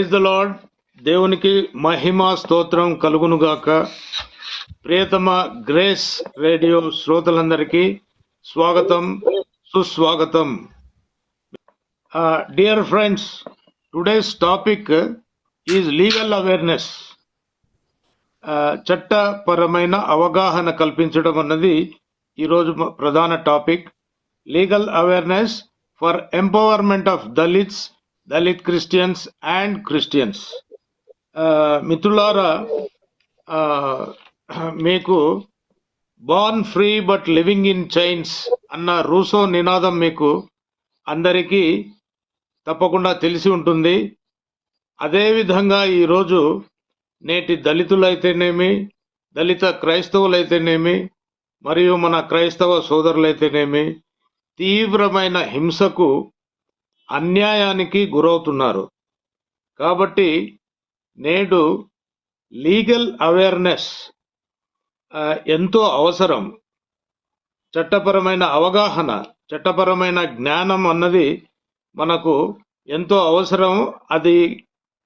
Praise the lord. దేవునికి మహిమ స్తోత్రం కలుగునుగాక. ప్రియతమ గ్రేస్ రేడియో శ్రోతలందరికీ స్వాగతం, సుస్వాగతం. Dear friends, today's topic is legal awareness. చట్టపరమైన అవగాహన కల్పించడం అన్నది ఈరోజు ప్రధాన topic. Legal awareness for empowerment of Dalits, Dalit Christians and Christians. మిత్రులారా, మీకు born free but living in chains అన్న రూసో నినాదం మీకు అందరికీ తప్పకుండా తెలిసి ఉంటుంది. అదేవిధంగా ఈరోజు నేటి దళితులైతేనేమి, దళిత క్రైస్తవులైతేనేమి, మరియు మన క్రైస్తవ సోదరులైతేనేమి తీవ్రమైన హింసకు, అన్యాయానికి గురవుతున్నారు. కాబట్టి నేడు లీగల్ అవేర్నెస్ ఎంతో అవసరం. చట్టపరమైన అవగాహన, చట్టపరమైన జ్ఞానం అన్నది మనకు ఎంతో అవసరం. అది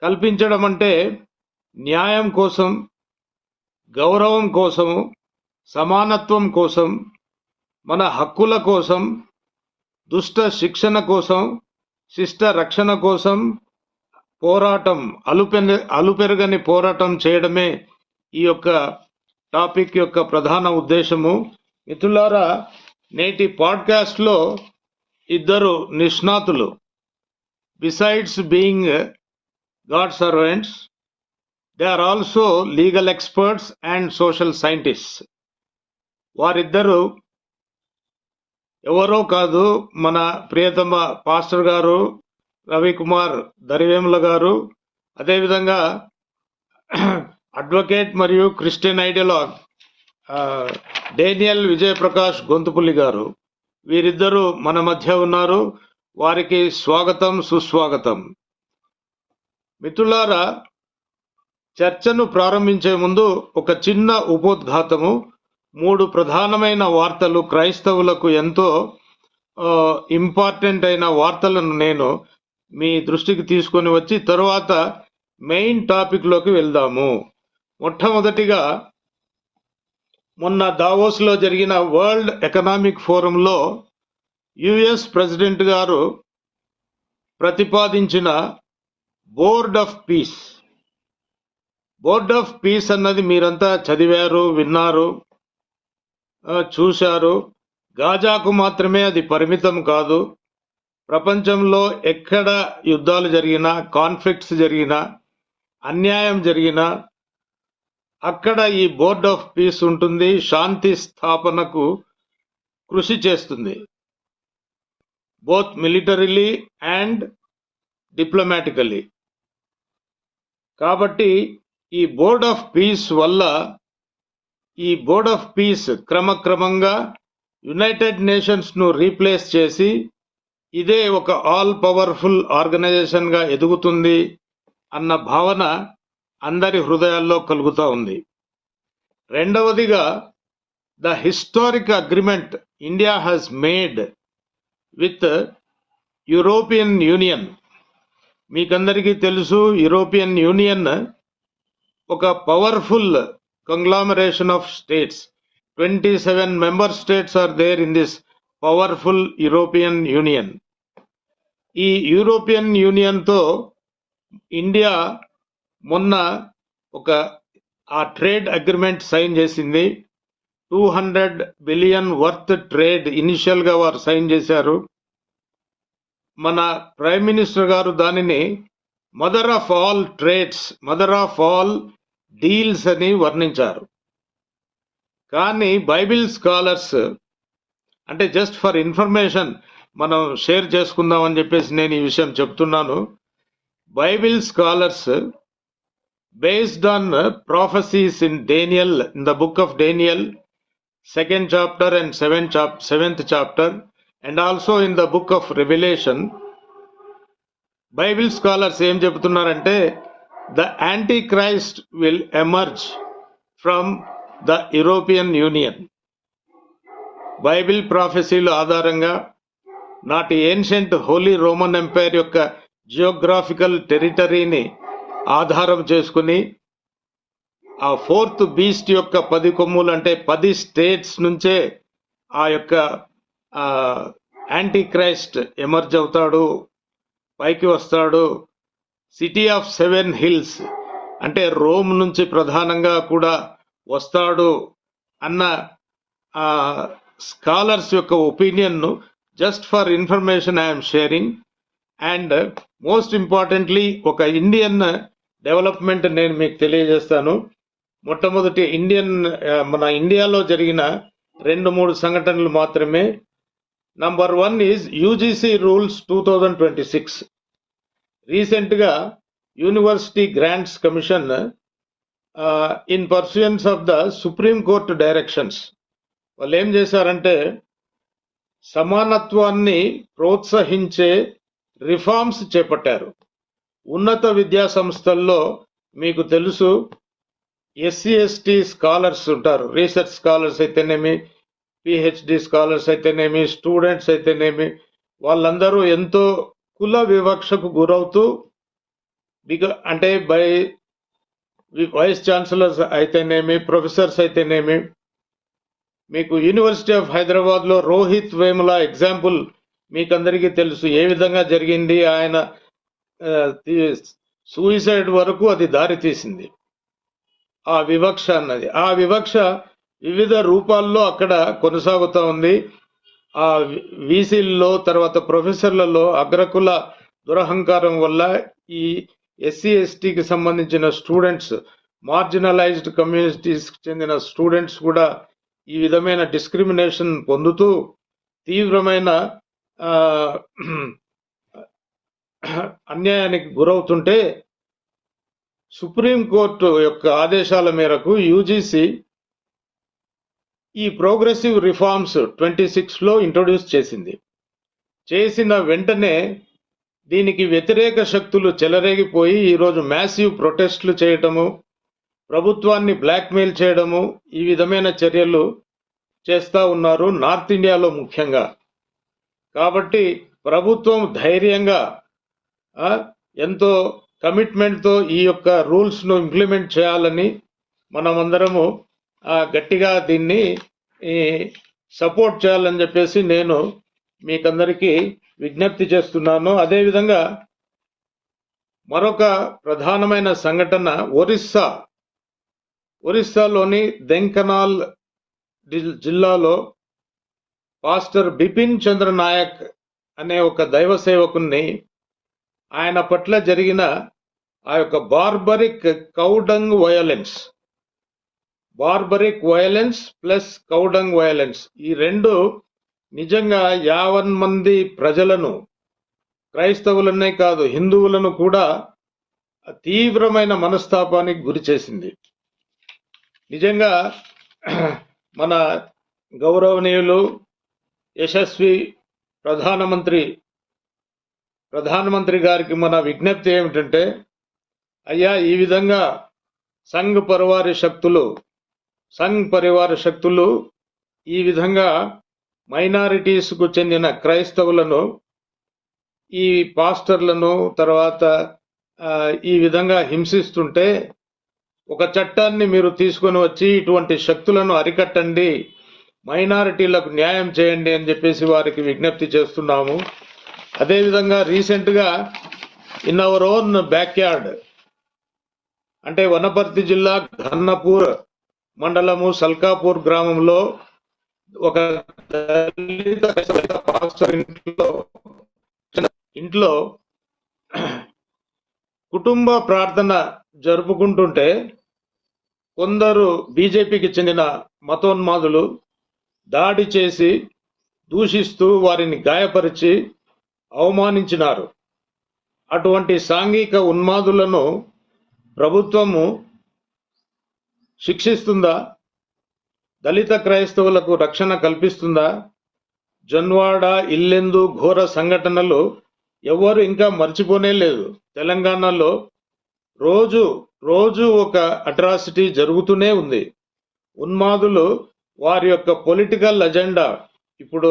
కల్పించడం అంటే న్యాయం కోసం, గౌరవం కోసము, సమానత్వం కోసం, మన హక్కుల కోసం, దుష్ట శిక్షణ కోసం, శిష్ట రక్షణ కోసం పోరాటం, అలుపెరగని పోరాటం చేయడమే ఈ యొక్క టాపిక్ యొక్క ప్రధాన ఉద్దేశము. మిత్రులారా, నేటి పాడ్కాస్ట్లో ఇద్దరు నిష్ణాతులు, besides being god servants, they are also legal experts and social scientists. వారిద్దరూ ఎవరో కాదు, మన ప్రియతమ పాస్టర్ గారు రవికుమార్ దరివేముల గారు, అదేవిధంగా అడ్వకేట్ మరియు క్రిస్టియన్ ఐడియాలగ్ డేనియల్ విజయప్రకాష్ గొంతుపుల్లి గారు. వీరిద్దరూ మన మధ్య ఉన్నారు. వారికి స్వాగతం, సుస్వాగతం. మిత్రులారా, చర్చను ప్రారంభించే ముందు ఒక చిన్న ఉపోద్ఘాతము. 3 ప్రధానమైన వార్తలు, క్రైస్తవులకు ఎంతో ఇంపార్టెంట్ అయిన వార్తలను నేను మీ దృష్టికి తీసుకొని వచ్చి తరువాత మెయిన్ టాపిక్లోకి వెళ్దాము. మొట్టమొదటిగా, మొన్న దావోస్లో జరిగిన వరల్డ్ ఎకనామిక్ ఫోరంలో యుఎస్ ప్రెసిడెంట్ గారు ప్రతిపాదించిన board of piece. Board of piece అన్నది మీరంతా చదివారు, విన్నారు, చూశారు. గాజాకు మాత్రమే అది పరిమితం కాదు. ప్రపంచంలో ఎక్కడ యుద్ధాలు జరిగినా, కాన్ఫ్లిక్ట్స్ జరిగినా, అన్యాయం జరిగినా అక్కడ ఈ బోర్డ్ ఆఫ్ పీస్ ఉంటుంది. శాంతి స్థాపనకు కృషి చేస్తుంది, బోత్ మిలిటరీలీ అండ్ డిప్లొమాటికలీ. కాబట్టి ఈ బోర్డ్ ఆఫ్ పీస్ వల్ల, ఈ బోర్డ్ ఆఫ్ పీస్ క్రమక్రమంగా యునైటెడ్ నేషన్స్ ను రీప్లేస్ చేసి ఇదే ఒక ఆల్ పవర్ఫుల్ ఆర్గనైజేషన్గా ఎదుగుతుంది అన్న భావన అందరి హృదయాల్లో కలుగుతూ ఉంది. రెండవదిగా, the historic agreement India has made with European union. మీకందరికీ తెలుసు, యూరోపియన్ యూనియన్ ఒక powerful కంగ్లామరేషన్ of states. 27 member states are there in this powerful European Union. ఈ యూరోపియన్ యూనియన్తో ఇండియా మొన్న ఆ ట్రేడ్ అగ్రిమెంట్ సైన్ చేసింది. 200 బిలియన్ వర్త్ ట్రేడ్ ఇనిషియల్గా వారు sign చేశారు. మన ప్రైమ్ మినిస్టర్ గారు దానిని mother of all trades, mother of all deals అని వర్ణించారు. కానీ బైబిల్ స్కాలర్స్, అంటే జస్ట్ ఫర్ ఇన్ఫర్మేషన్ మనం షేర్ చేసుకుందామని చెప్పేసి నేను ఈ విషయం చెప్తున్నాను. Bible scholars based on prophecies in Daniel, in the book of Daniel 2nd chapter and 7th chapter, and also in the book of Revelation, Bible scholars ఏం చెబుతున్నారంటే, the anti Christ will emerge from the European Union. Bible ప్రాఫెసీల ఆధారంగా నాటి ancient holy Roman empire యొక్క geographical టెరిటరీని ఆధారం చేసుకుని ఆ ఫోర్త్ బీస్ట్ యొక్క 10 కొమ్ములు అంటే 10 స్టేట్స్ నుంచే ఆ యొక్క యాంటీ క్రైస్ట్ ఎమర్జ్ అవుతాడు, పైకి వస్తాడు. సిటీ ఆఫ్ 7 హిల్స్ అంటే రోమ్ నుంచి ప్రధానంగా కూడా వస్తాడు అన్న స్కాలర్స్ యొక్క ఒపీనియన్ను just for information I'm sharing. And most importantly ఒక ఇండియన్ డెవలప్మెంట్ నేను మీకు తెలియజేస్తాను. మొట్టమొదటి మన ఇండియాలో జరిగిన 2-3 సంఘటనలు మాత్రమే. Number 1 is UGC rules 2026. రీసెంట్గా university grants commission in pursuance of the supreme court directions వాళ్ళు ఏం చేశారంటే సమానత్వాన్ని ప్రోత్సహించే రిఫార్మ్స్ చేపట్టారు. ఉన్నత విద్యా సంస్థల్లో మీకు తెలుసు ఎస్సీ ఎస్టీ స్కాలర్స్ ఉంటారు, రీసెర్చ్ స్కాలర్స్ అయితేనేమి, పిహెచ్డి స్కాలర్స్ అయితేనేమి, స్టూడెంట్స్ అయితేనేమి, వాళ్ళందరూ ఎంతో కుల వివక్షకు గురవుతూ అంటే బై వైస్ ఛాన్సలర్స్ అయితేనేమి, ప్రొఫెసర్స్ అయితేనేమి. మీకు యూనివర్సిటీ ఆఫ్ హైదరాబాద్లో రోహిత్ వేముల ఎగ్జాంపుల్ మీకు అందరికీ తెలుసు ఏ విధంగా జరిగింది. ఆయన సూయిసైడ్ వరకు అది దారి తీసింది. ఆ వివక్ష అన్నది, ఆ వివక్ష వివిధ రూపాల్లో అక్కడ కొనసాగుతూ ఉంది. ఆ వీసీల్లో తర్వాత ప్రొఫెసర్లలో అగ్రకుల దురహంకారం వల్ల ఈ ఎస్సీ ఎస్టీకి సంబంధించిన స్టూడెంట్స్, మార్జినలైజ్డ్ కమ్యూనిటీస్కి చెందిన స్టూడెంట్స్ కూడా ఈ విధమైన డిస్క్రిమినేషన్ పొందుతూ తీవ్రమైన అన్యాయానికి గురవుతుంటే సుప్రీంకోర్టు యొక్క ఆదేశాల మేరకు యూజీసీ ఈ ప్రోగ్రెసివ్ రిఫార్మ్స్ 26లో ఇంట్రొడ్యూస్ చేసింది. చేసిన వెంటనే దీనికి వ్యతిరేక శక్తులు చెలరేగిపోయి ఈరోజు మ్యాసివ్ ప్రొటెస్టులు చేయటము, ప్రభుత్వాన్ని బ్లాక్మెయిల్ చేయడము, ఈ విధమైన చర్యలు చేస్తూ ఉన్నారు నార్త్ ఇండియాలో ముఖ్యంగా. కాబట్టి ప్రభుత్వం ధైర్యంగా ఎంతో కమిట్మెంట్తో ఈ యొక్క రూల్స్ను ఇంప్లిమెంట్ చేయాలని మనమందరము గట్టిగా దీన్ని సపోర్ట్ చేయాలని చెప్పేసి నేను మీకందరికీ విజ్ఞప్తి చేస్తున్నాను. అదేవిధంగా మరొక ప్రధానమైన సంఘటన ఒరిస్సాలోని దెంకనాల్ జిల్లాలో పాస్టర్ బిపిన్ చంద్ర నాయక్ అనే ఒక దైవ సేవకుని ఆయన పట్ల జరిగిన ఆ యొక్క barbaric violence plus cow dung violence, ఈ రెండు నిజంగా 50 మంది ప్రజలను, క్రైస్తవులనే కాదు హిందువులను కూడా తీవ్రమైన మనస్తాపానికి గురి చేసింది. నిజంగా మన గౌరవనీయులు యశస్వి ప్రధానమంత్రి గారికి మన విజ్ఞప్తి ఏమిటంటే, అయ్యా ఈ విధంగా సంఘ్ పరివార శక్తులు ఈ విధంగా మైనారిటీస్కు చెందిన క్రైస్తవులను, ఈ పాస్టర్లను తర్వాత ఈ విధంగా హింసిస్తుంటే ఒక చట్టాన్ని మీరు తీసుకొని వచ్చి ఇటువంటి శక్తులను అరికట్టండి, మైనారిటీలకు న్యాయం చేయండి అని చెప్పేసి వారికి విజ్ఞప్తి చేస్తున్నాము. అదేవిధంగా రీసెంట్గా ఇన్ అవర్ ఓన్ బ్యాక్యార్డ్ అంటే వనపర్తి జిల్లా ఘన్నపూర్ మండలము సల్కాపూర్ గ్రామంలో ఒక దళిత పాస్టర్ ఇంట్లో కుటుంబ ప్రార్థన జరుపుకుంటుంటే కొందరు బీజేపీకి చెందిన మతోన్మాదులు దాడి చేసి దూషిస్తూ వారిని గాయపరిచి అవమానించినారు. అటువంటి సాంఘిక ఉన్మాదులను ప్రభుత్వము శిక్షిస్తుందా? దళిత క్రైస్తవులకు రక్షణ కల్పిస్తుందా? జన్వాడ, ఇల్లెందు ఘోర సంఘటనలు ఎవరు ఇంకా మర్చిపోనే లేదు. తెలంగాణలో రోజు ఒక అట్రాసిటీ జరుగుతూనే ఉంది. ఉన్మాదులు వారి యొక్క పొలిటికల్ అజెండా, ఇప్పుడు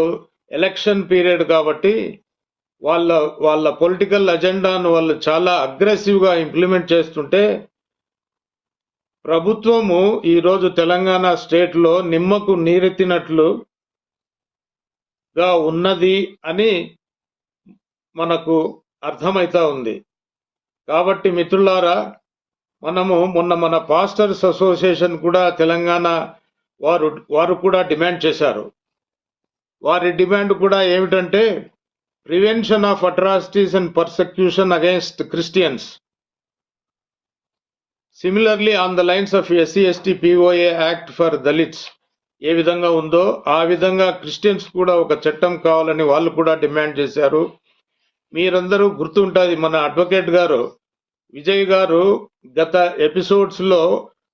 ఎలక్షన్ పీరియడ్ కాబట్టి వాళ్ళ వాళ్ళ పొలిటికల్ అజెండాను వాళ్ళు చాలా అగ్రెసివ్గా ఇంప్లిమెంట్ చేస్తుంటే ప్రభుత్వము ఈరోజు తెలంగాణ స్టేట్లో నిమ్మకు నీరెత్తినట్లుగా ఉన్నది అని మనకు అర్థమైతా ఉంది. కాబట్టి మిత్రులారా, మనము మొన్న మన పాస్టర్స్ అసోసియేషన్ కూడా తెలంగాణ వారు కూడా డిమాండ్ చేశారు. వారి డిమాండ్ కూడా ఏమిటంటే prevention of atrocities and persecution against Christians. Similarly on the lines of SC/ST POA act for Dalits ఏ విధంగా ఉందో ఆ విధంగా క్రిస్టియన్స్ కూడా ఒక చట్టం కావాలని వాళ్ళు కూడా డిమాండ్ చేశారు. మీరందరూ గుర్తుంటుంది, మన అడ్వకేట్ గారు విజయ్ గారు గత ఎపిసోడ్స్ లో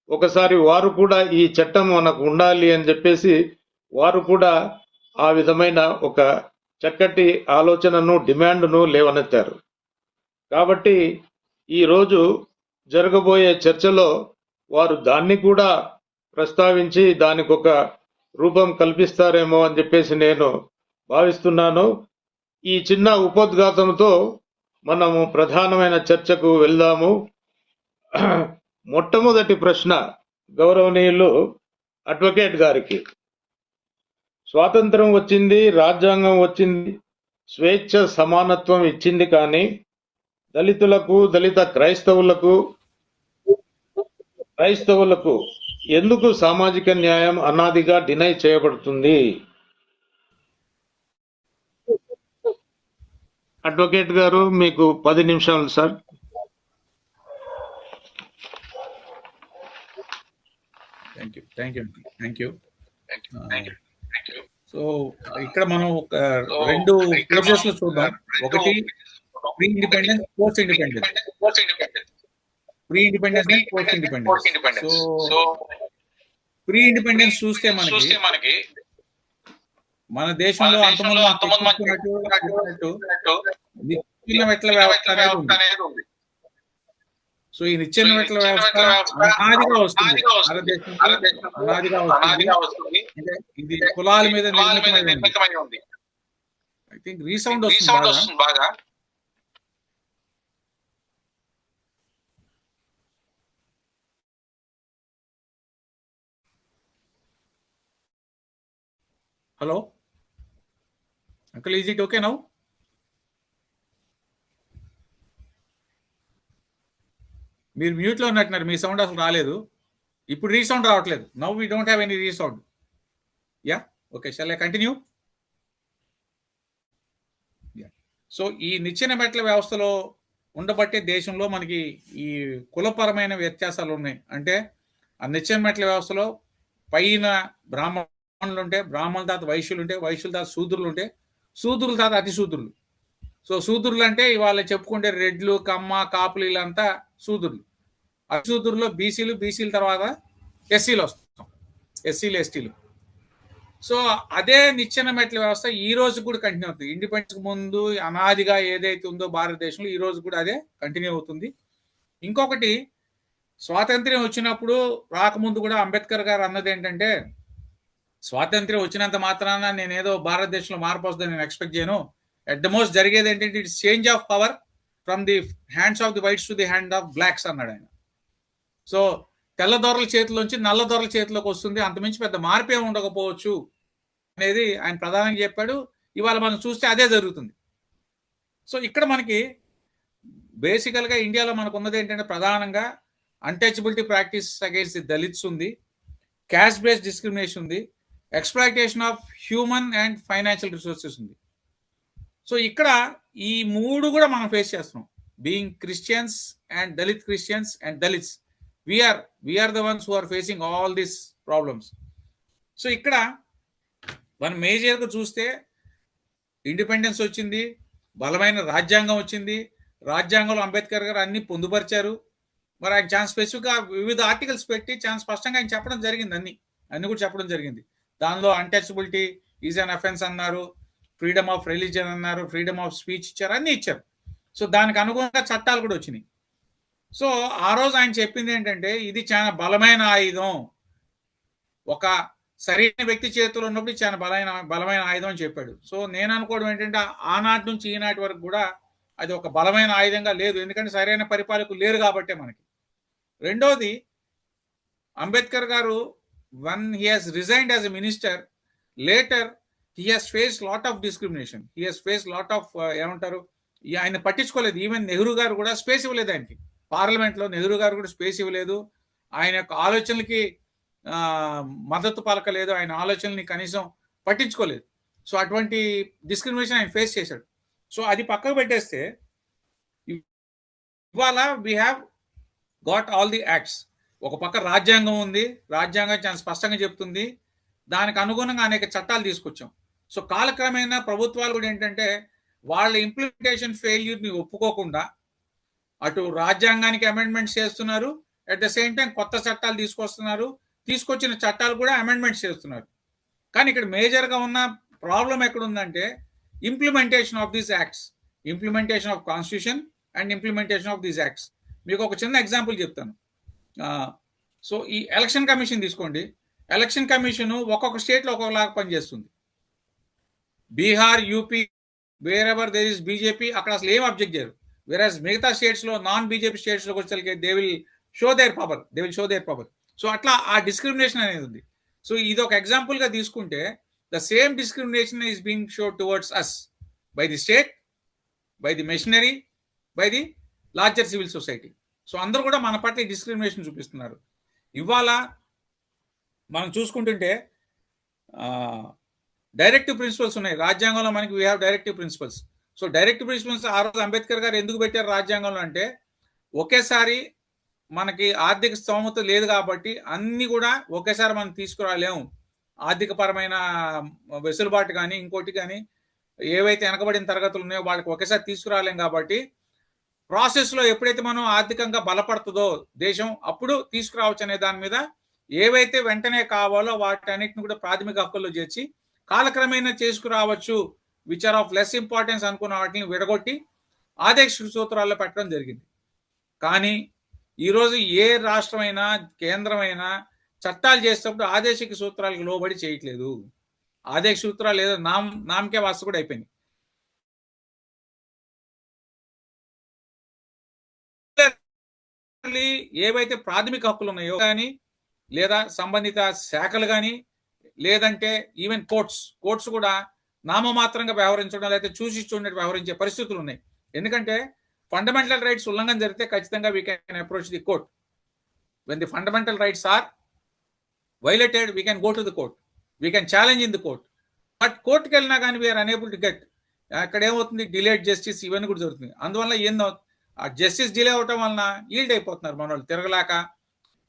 ఒకసారి వారు కూడా ఈ చట్టం మనకు ఉండాలి అని చెప్పేసి వారు కూడా ఆ విధమైన ఒక చక్కటి ఆలోచనను డిమాండ్ను లేవనెత్తారు. కాబట్టి ఈరోజు జరగబోయే చర్చలో వారు దాన్ని కూడా ప్రస్తావించి దానికి ఒక రూపం కల్పిస్తారేమో అని చెప్పేసి నేను భావిస్తున్నాను. ఈ చిన్న ఉపోద్ఘాతంతో మనము ప్రధానమైన చర్చకు వెళ్దాము. మొట్టమొదటి ప్రశ్న గౌరవనీయులు అడ్వకేట్ గారికి. స్వాతంత్రం వచ్చింది, రాజ్యాంగం వచ్చింది, స్వేచ్ఛ సమానత్వం ఇచ్చింది, కానీ దళితులకు, దళిత క్రైస్తవులకు ఎందుకు సామాజిక న్యాయం అనాదిగా డినై చేయబడుతుంది? అడ్వకేట్ గారు, మీకు 10 నిమిషాలు సార్. Thank you. సో ఇక్కడ మనం ఒక 2 ఫేజెస్ లో చూద్దాం. ఒకటి pre independence, post independence. Pre independence and post independence. So pre independence చూస్తే మనకి మన దేశంలో అంతమంది నిచ్చెన మెట్ల వ్యవస్థ అనేది ఉంది. సో ఈ నిచ్చెన మెట్ల వ్యవస్థ అనాదిగా వస్తుంది, అనాదిగా వస్తుంది. ఇది కులాల మీద నిర్మితమై ఉంది. ఐ థింక్ రీసౌండ్ వస్తుంది బాగా. Hello uncle, is it okay now? మీరు మ్యూట్ లో ఉన్నట్టున్నారు, మీ సౌండ్ అసలు రాలేదు. ఇప్పుడు రీసౌండ్ రావట్లేదు. Now we don't have any resound. Yeah, okay, shall I continue? So ఈ నిచ్చెన మెట్ల వ్యవస్థలో ఉండబట్టే దేశంలో మనకి ఈ కులపరమైన వ్యత్యాసాలు ఉన్నాయి. అంటే ఆ నిచ్చెన మెట్ల వ్యవస్థలో పైన బ్రాహ్మణులు ఉంటే, బ్రాహ్మణుల తర్వాత వైశ్యులు ఉంటే, వైశ్యుల తర్వాత శూద్రులు ఉంటే, శూద్రుల తర్వాత అతి శూద్రులు. సో శూద్రులు అంటే ఇవాళ చెప్పుకుంటే రెడ్లు, కమ్మ, కాపులు, వీళ్ళంతా శూద్రులు. అతి శూద్రుల్లో బీసీల తర్వాత ఎస్సీలు వస్తాం, ఎస్సీలు, ఎస్టీలు. సో అదే నిచ్చెన మెట్ల వ్యవస్థ ఈ రోజు కూడా కంటిన్యూ అవుతుంది. ఇండిపెండెన్స్ ముందు అనాదిగా ఏదైతే ఉందో భారతదేశంలో ఈ రోజు కూడా అదే కంటిన్యూ అవుతుంది. ఇంకొకటి, స్వాతంత్ర్యం వచ్చినప్పుడు రాకముందు కూడా అంబేద్కర్ గారు అన్నది ఏంటంటే, స్వాతంత్ర్యం వచ్చినంత మాత్రాన నేనేదో భారతదేశంలో మార్పు వస్తుందని నేను ఎక్స్పెక్ట్ చేయను. ఎట్ ద మోస్ట్ జరిగేది ఏంటంటే it's change of power from the hands of the whites to the hand of blacks అన్నాడు ఆయన. సో తెల్లదొరల చేతిలోంచి నల్లదొరల చేతిలోకి వస్తుంది, అంతమించి పెద్ద మార్పే ఉండకపోవచ్చు అనేది ఆయన ప్రధానంగా చెప్పాడు. ఇవాళ మనం చూస్తే అదే జరుగుతుంది. సో ఇక్కడ మనకి బేసికల్గా ఇండియాలో మనకు ఉన్నది ఏంటంటే ప్రధానంగా untouchability practice against the Dalits ఉంది, క్యాస్ట్ బేస్డ్ డిస్క్రిమినేషన్ ఉంది, exploitation of human and financial resources ఉంది. సో ఇక్కడ ఈ 3 కూడా మనం ఫేస్ చేస్తున్నాం. Being Christians and Dalit Christians and Dalits, we are the ones who are facing all these problems. So ఇక్కడ మనం మేజర్గా చూస్తే ఇండిపెండెన్స్ వచ్చింది, బలమైన రాజ్యాంగం వచ్చింది, రాజ్యాంగంలో అంబేద్కర్ గారు అన్ని పొందుపరిచారు. మరి ఆయన చాలా స్పెసిఫిక్గా వివిధ ఆర్టికల్స్ పెట్టి చాలా స్పష్టంగా ఆయన చెప్పడం జరిగింది, అన్ని కూడా చెప్పడం జరిగింది. దానిలో అన్టచబిలిటీ ఈజ్ అన్ అఫెన్స్ అన్నారు, ఫ్రీడమ్ ఆఫ్ రిలీజియన్ అన్నారు, ఫ్రీడమ్ ఆఫ్ స్పీచ్ ఇచ్చారు, అన్ని ఇచ్చారు. సో దానికి అనుగుణంగా చట్టాలు కూడా వచ్చినాయి. సో ఆ రోజు ఆయన చెప్పింది ఏంటంటే, ఇది చాలా బలమైన ఆయుధం, ఒక సరైన వ్యక్తి చేతిలో ఉన్నప్పుడు చాలా బలమైన ఆయుధం అని చెప్పాడు. సో నేను అనుకోవడం ఏంటంటే ఆనాటి నుంచి ఈనాటి వరకు కూడా అది ఒక బలమైన ఆయుధంగా లేదు. ఎందుకంటే సరైన పరిపాలకులు లేరు కాబట్టే మనకి. రెండోది, అంబేద్కర్ గారు when he has resigned as a minister, later he has faced lot of discrimination. He has faced lot of ఏమంటారు, ఆయన పట్టించుకోలేదు. ఈవెన్ నెహ్రూ గారు కూడా స్పేస్ ఇవ్వలేదు ఆయనకి. పార్లమెంట్లో నెహ్రూ గారు కూడా స్పేస్ ఇవ్వలేదు. ఆయన యొక్క ఆలోచనలకి మద్దతు పలకలేదు. ఆయన ఆలోచనల్ని కనీసం పట్టించుకోలేదు. సో అటువంటి డిస్క్రిమినేషన్ ఆయన ఫేస్ చేశాడు. సో అది పక్కకు పెట్టేస్తే ఇవాళ we have got all the acts. ఒక పక్క రాజ్యాంగం ఉంది. రాజ్యాంగం చాలా స్పష్టంగా చెప్తుంది. దానికి అనుగుణంగా అనేక చట్టాలు తీసుకొచ్చాం. సో కాలక్రమేణా ప్రభుత్వాలు కూడా ఏంటంటే వాళ్ళ ఇంప్లిమెంటేషన్ ఫెయిల్యూర్ని ఒప్పుకోకుండా అటు రాజ్యాంగానికి అమెండ్మెంట్స్ చేస్తున్నారు, అట్ ద సేమ్ టైం కొత్త చట్టాలు తీసుకొస్తున్నారు. తీసుకొచ్చిన చట్టాలు కూడా అమెండ్మెంట్స్ చేస్తున్నారు. కానీ ఇక్కడ మేజర్గా ఉన్న ప్రాబ్లం ఎక్కడుందంటే implementation of these acts, implementation of constitution and implementation of these acts. మీకు ఒక చిన్న ఎగ్జాంపుల్ చెప్తాను. సో ఈ ఎలక్షన్ కమిషన్ తీసుకోండి. ఎలక్షన్ కమిషన్ ఒక్కొక్క స్టేట్లో ఒక్కొక్కలాగా పనిచేస్తుంది. Bihar, UP, wherever there is BJP, అక్కడ అసలు ఏం అబ్జెక్ట్ చేయరు. వేరస్ మిగతా స్టేట్స్లో, నాన్ బీజేపీ స్టేట్స్లోకి వచ్చేసరికి they will show there power. So అట్లా ఆ డిస్క్రిమినేషన్ అనేది ఉంది. సో ఇది ఒక ఎగ్జాంపుల్గా తీసుకుంటే the same discrimination is being show towards us by the state, by the machinery, by the larger civil society. So అందరూ కూడా మన పట్ల డిస్క్రిమినేషన్ చూపిస్తున్నారు. ఇవాళ మనం చూసుకుంటుంటే డైరెక్టివ్ ప్రిన్సిపల్స్ ఉన్నాయి రాజ్యాంగంలో. మనకి we have directive principles. So directive principles ఆ రోజు అంబేద్కర్ గారు ఎందుకు పెట్టారు రాజ్యాంగంలో అంటే, ఒకేసారి మనకి ఆర్థిక స్తోమత లేదు కాబట్టి అన్ని కూడా ఒకేసారి మనం తీసుకురాలేము. ఆర్థిక పరమైన వెసులుబాటు కానీ ఇంకోటి కానీ ఏవైతే వెనకబడిన తరగతులు ఉన్నాయో వాళ్ళకి ఒకేసారి తీసుకురాలేం కాబట్టి ప్రాసెస్లో ఎప్పుడైతే మనం ఆర్థికంగా బలపడుతుందో దేశం, అప్పుడు తీసుకురావచ్చు అనే దాని మీద ఏవైతే వెంటనే కావాలో వాటన్నిటిని కూడా ప్రాథమిక హక్కుల్లో చేర్చి కాలక్రమేణా చేసుకురావచ్చు, which are of less importance అనుకున్న వాటిని విడగొట్టి ఆదేశ సూత్రాల్లో పెట్టడం జరిగింది. కానీ ఈరోజు ఏ రాష్ట్రమైనా కేంద్రమైనా చట్టాలు చేసేటప్పుడు ఆదేశిక సూత్రాలకు లోబడి చేయట్లేదు. ఆదేశ సూత్రాలు ఏదో నామకే వాస్తు కూడా అయిపోయింది. ఏవైతే ప్రాథమిక హక్కులు ఉన్నాయో కానీ, లేదా సంబంధిత శాఖలు కానీ, లేదంటే ఈవెన్ కోర్ట్స్ కూడా నామమాత్రంగా వ్యవహరించడం, లేకపోతే చూసి చూడనట్టు వ్యవహరించే పరిస్థితులు ఉన్నాయి. ఎందుకంటే ఫండమెంటల్ రైట్స్ ఉల్లంఘన జరిగితే ఖచ్చితంగా we can approach the court. When the fundamental rights are violated, we can go to the court, we can challenge in the court. But కోర్టుకి వెళ్ళినా కానీ వీఆర్ అనేబుల్ టు గెట్. అక్కడ ఏమవుతుంది, డిలేడ్ జస్టిస్ ఇవన్నీ కూడా జరుగుతుంది. అందువల్ల ఏందో ఆ జస్టిస్ డిలే అవటం వలన ఈల్డ్ అయిపోతున్నారు మన వాళ్ళు తిరగలేక.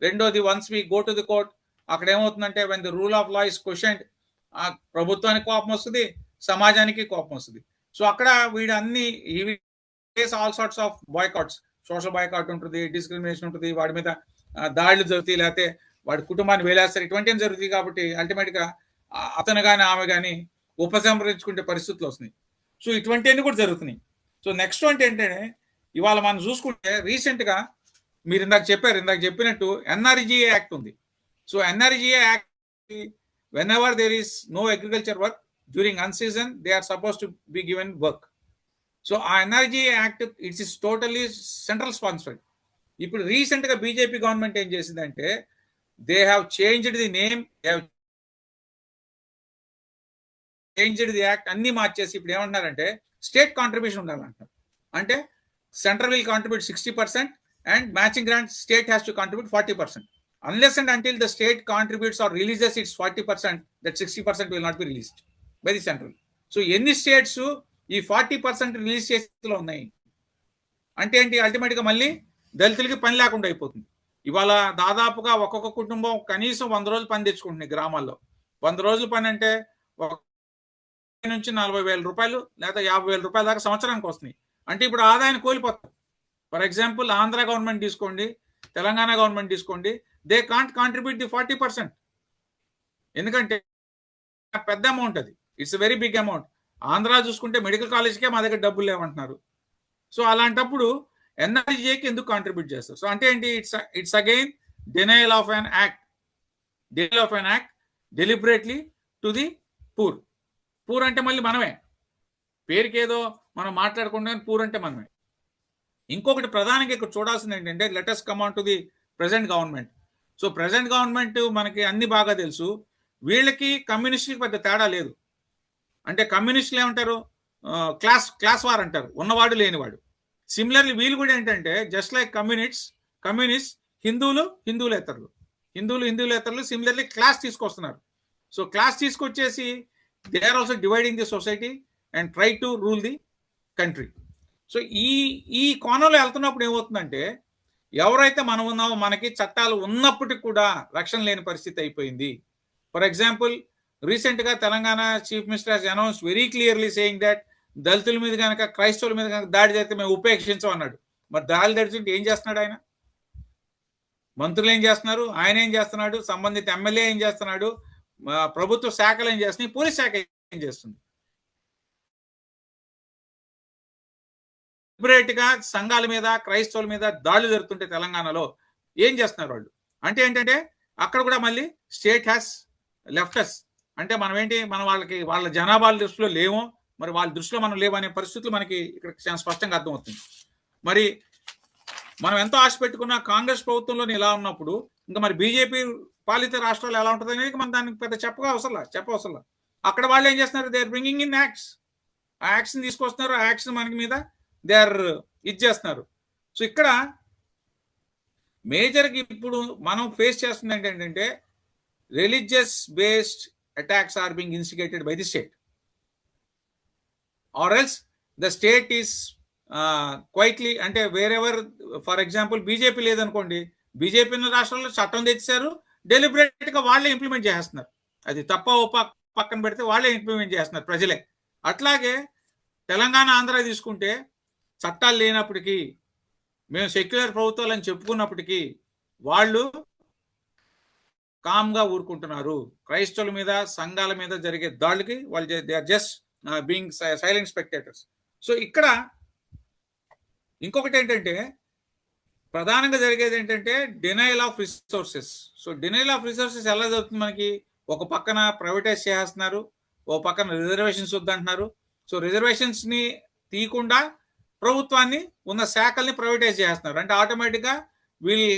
రెండోది, once we go to the court, అక్కడ ఏమవుతుందంటే when the rule of law is questioned, ఆ ప్రభుత్వానికి కోపం వస్తుంది, సమాజానికి కోపం వస్తుంది. సో అక్కడ వీడు అన్ని all sorts of boycotts, social boycott ఉంటుంది, డిస్క్రిమినేషన్ ఉంటుంది, వాడి మీద దాడులు జరుగుతాయి, లేకపోతే వాడి కుటుంబాన్ని వేలేస్తారు, ఇటువంటి ఏం జరుగుతాయి. కాబట్టి అల్టిమేట్గా అతను కానీ ఆమె కానీ ఉపసంహరించుకునే పరిస్థితులు వస్తున్నాయి. సో ఇటువంటివన్నీ కూడా జరుగుతున్నాయి. సో నెక్స్ట్ ఏంటంటే ఇవాళ మనం చూసుకుంటే రీసెంట్గా మీరు ఇందాక చెప్పినట్టు ఎన్ఆర్జీఏ యాక్ట్ ఉంది. So NRGA act, whenever there is no agriculture work during unseason, they are suppose to be given work. So ఆ NRGA act it's is totally central sponsored. ఇప్పుడు రీసెంట్గా బీజేపీ గవర్నమెంట్ ఏం చేసిందంటే they have changed the name, they have changed the act, అన్ని మార్చేసి ఇప్పుడు ఏమంటున్నారంటే state contribution ఉండాలంటారు. అంటే central will contribute 60% and matching grant state has to contribute 40%. Unless and until the state contributes or releases its 40%, that 60% will not be released by the central. So ఎన్ని states ఈ 40% release చేసేలో ఉన్నాయి అంటే ఏంటి, అల్టిమేట్గా మళ్ళీ దళితులకి పని లేకుండా అయిపోతుంది. ఇవాళ దాదాపుగా ఒక్కొక్క కుటుంబం కనీసం 100 రోజులు పని తెచ్చుకుంటుంది గ్రామాల్లో. 100 రోజులు పని అంటే నుంచి 40,000 రూపాయలు లేదా 50,000 రూపాయల దాకా సంవత్సరానికి వస్తున్నాయి. అంటే ఇప్పుడు ఆదాయాన్ని కోల్పోతారు. ఫర్ ఎగ్జాంపుల్ ఆంధ్ర గవర్నమెంట్ తీసుకోండి, తెలంగాణ గవర్నమెంట్ తీసుకోండి, దే కాంట్ కాంట్రిబ్యూట్ ది 40%. ఎందుకంటే పెద్ద అమౌంట్ అది, it's very big amount. Andhra చూసుకుంటే మెడికల్ కాలేజ్కే మా దగ్గర డబ్బులు లేవంటున్నారు. సో అలాంటప్పుడు ఎన్ఆర్జీఏకి ఎందుకు కాంట్రిబ్యూట్ చేస్తారు? సో అంటే ఏంటి, it's again denial of an act. Deliberately to the poor. Poor అంటే మళ్ళీ మనమే, పేరుకి ఏదో మనం మాట్లాడుకుంటాం, పూర్ అంటే మనమే. ఇంకొకటి ప్రధానంగా ఇక్కడ చూడాల్సింది ఏంటంటే, let us come on to the present government. So present government మనకి అన్ని బాగా తెలుసు, వీళ్ళకి కమ్యూనిస్టులకి పెద్ద తేడా లేదు. అంటే కమ్యూనిస్టులు ఏమంటారు, క్లాస్ వార్ అంటారు, ఉన్నవాడు లేనివాడు. సిమిలర్లీ వీళ్ళు కూడా ఏంటంటే జస్ట్ లైక్ కమ్యూనిస్ట్ హిందువులేతరులు సిమిలర్లీ క్లాస్ తీసుకొస్తున్నారు. సో క్లాస్ తీసుకొచ్చేసి they are also dividing the society and try to rule the country. So ఈ కోణంలో వెళ్తున్నప్పుడు ఏమవుతుందంటే, ఎవరైతే మనం ఉన్నామో మనకి చట్టాలు ఉన్నప్పటికీ కూడా రక్షణ లేని పరిస్థితి అయిపోయింది. ఫర్ ఎగ్జాంపుల్, రీసెంట్ గా Telangana chief minister has announce very clearly saying that దళితుల మీద కనుక, క్రైస్తవుల మీద కనుక దాడి చేస్తే మేము ఉపేక్షించం అన్నాడు. మరి దాడి జరిగితే ఏం చేస్తున్నాడు ఆయన? మంత్రులు ఏం చేస్తున్నారు, ఆయన ఏం చేస్తున్నాడు, సంబంధిత ఎమ్మెల్యే ఏం చేస్తున్నాడు, ప్రభుత్వ శాఖలు ఏం చేస్తున్నాయి, పోలీస్ శాఖ ఏం చేస్తుంది? సెపరేట్ గా సంఘాల మీద, క్రైస్తవుల మీద దాడులు జరుగుతుంటే తెలంగాణలో ఏం చేస్తున్నారు వాళ్ళు? అంటే ఏంటంటే అక్కడ కూడా మళ్ళీ స్టేట్ హ్యాస్ లెఫ్టస్. అంటే మనం ఏంటి, మనం వాళ్ళ జనాభాల దృష్టిలో లేమో, మరి వాళ్ళ దృష్టిలో మనం లేవనే పరిస్థితులు మనకి ఇక్కడ చాలా స్పష్టంగా అర్థమవుతుంది. మరి మనం ఎంతో ఆశ పెట్టుకున్న కాంగ్రెస్ ప్రభుత్వంలో ఇలా ఉన్నప్పుడు ఇంకా మరి బీజేపీ పాలిత రాష్ట్రాలు ఎలా ఉంటుంది అనేది మనం దానికి పెద్ద చెప్పవసరం. అక్కడ వాళ్ళు ఏం చేస్తున్నారు, they are bringing in acts. ఆ యాక్షన్ తీసుకొస్తున్నారు, ఆ యాక్షన్ మనకి మీద దే ఆర్ చేస్తున్నారు. సో ఇక్కడ మేజర్గా ఇప్పుడు మనం ఫేస్ చేస్తుంది ఏంటంటే, religious based attacks are being instigated by the state, or else the state is quietly, అంటే వేరెవర్, ఫర్ ఎగ్జాంపుల్ బీజేపీ లేదనుకోండి, బీజేపీ రాష్ట్రాల్లో చట్టం తెచ్చారు, డెలిబరేట్ గా వాళ్ళే ఇంప్లిమెంట్ చేస్తున్నారు. అది తప్ప పక్కన పెడితే వాళ్ళే ఇంప్లిమెంట్ చేస్తున్నారు ప్రజలే. అట్లాగే తెలంగాణ, ఆంధ్ర తీసుకుంటే చట్టాలు లేనప్పటికీ, మేము సెక్యులర్ ప్రభుత్వాలు అని చెప్పుకున్నప్పటికీ వాళ్ళు కామ్గా ఊరుకుంటున్నారు. క్రైస్తవుల మీద, సంఘాల మీద జరిగే దాడులకి వాళ్ళు they are just being silent spectators. So ఇక్కడ ఇంకొకటి ఏంటంటే, ప్రధానంగా జరిగేది ఏంటంటే denial of resources. So denial of resources ఎలా జరుగుతుంది మనకి? ఒక పక్కన ప్రైవేటైజ్ చేస్తున్నారు, ఒక పక్కన రిజర్వేషన్స్ వద్దంటున్నారు. సో రిజర్వేషన్స్ ని తీయకుండా ప్రభుత్వాన్ని, ఉన్న శాఖల్ని ప్రైవేటైజ్ చేస్తున్నారు. అంటే ఆటోమేటిక్గా we'll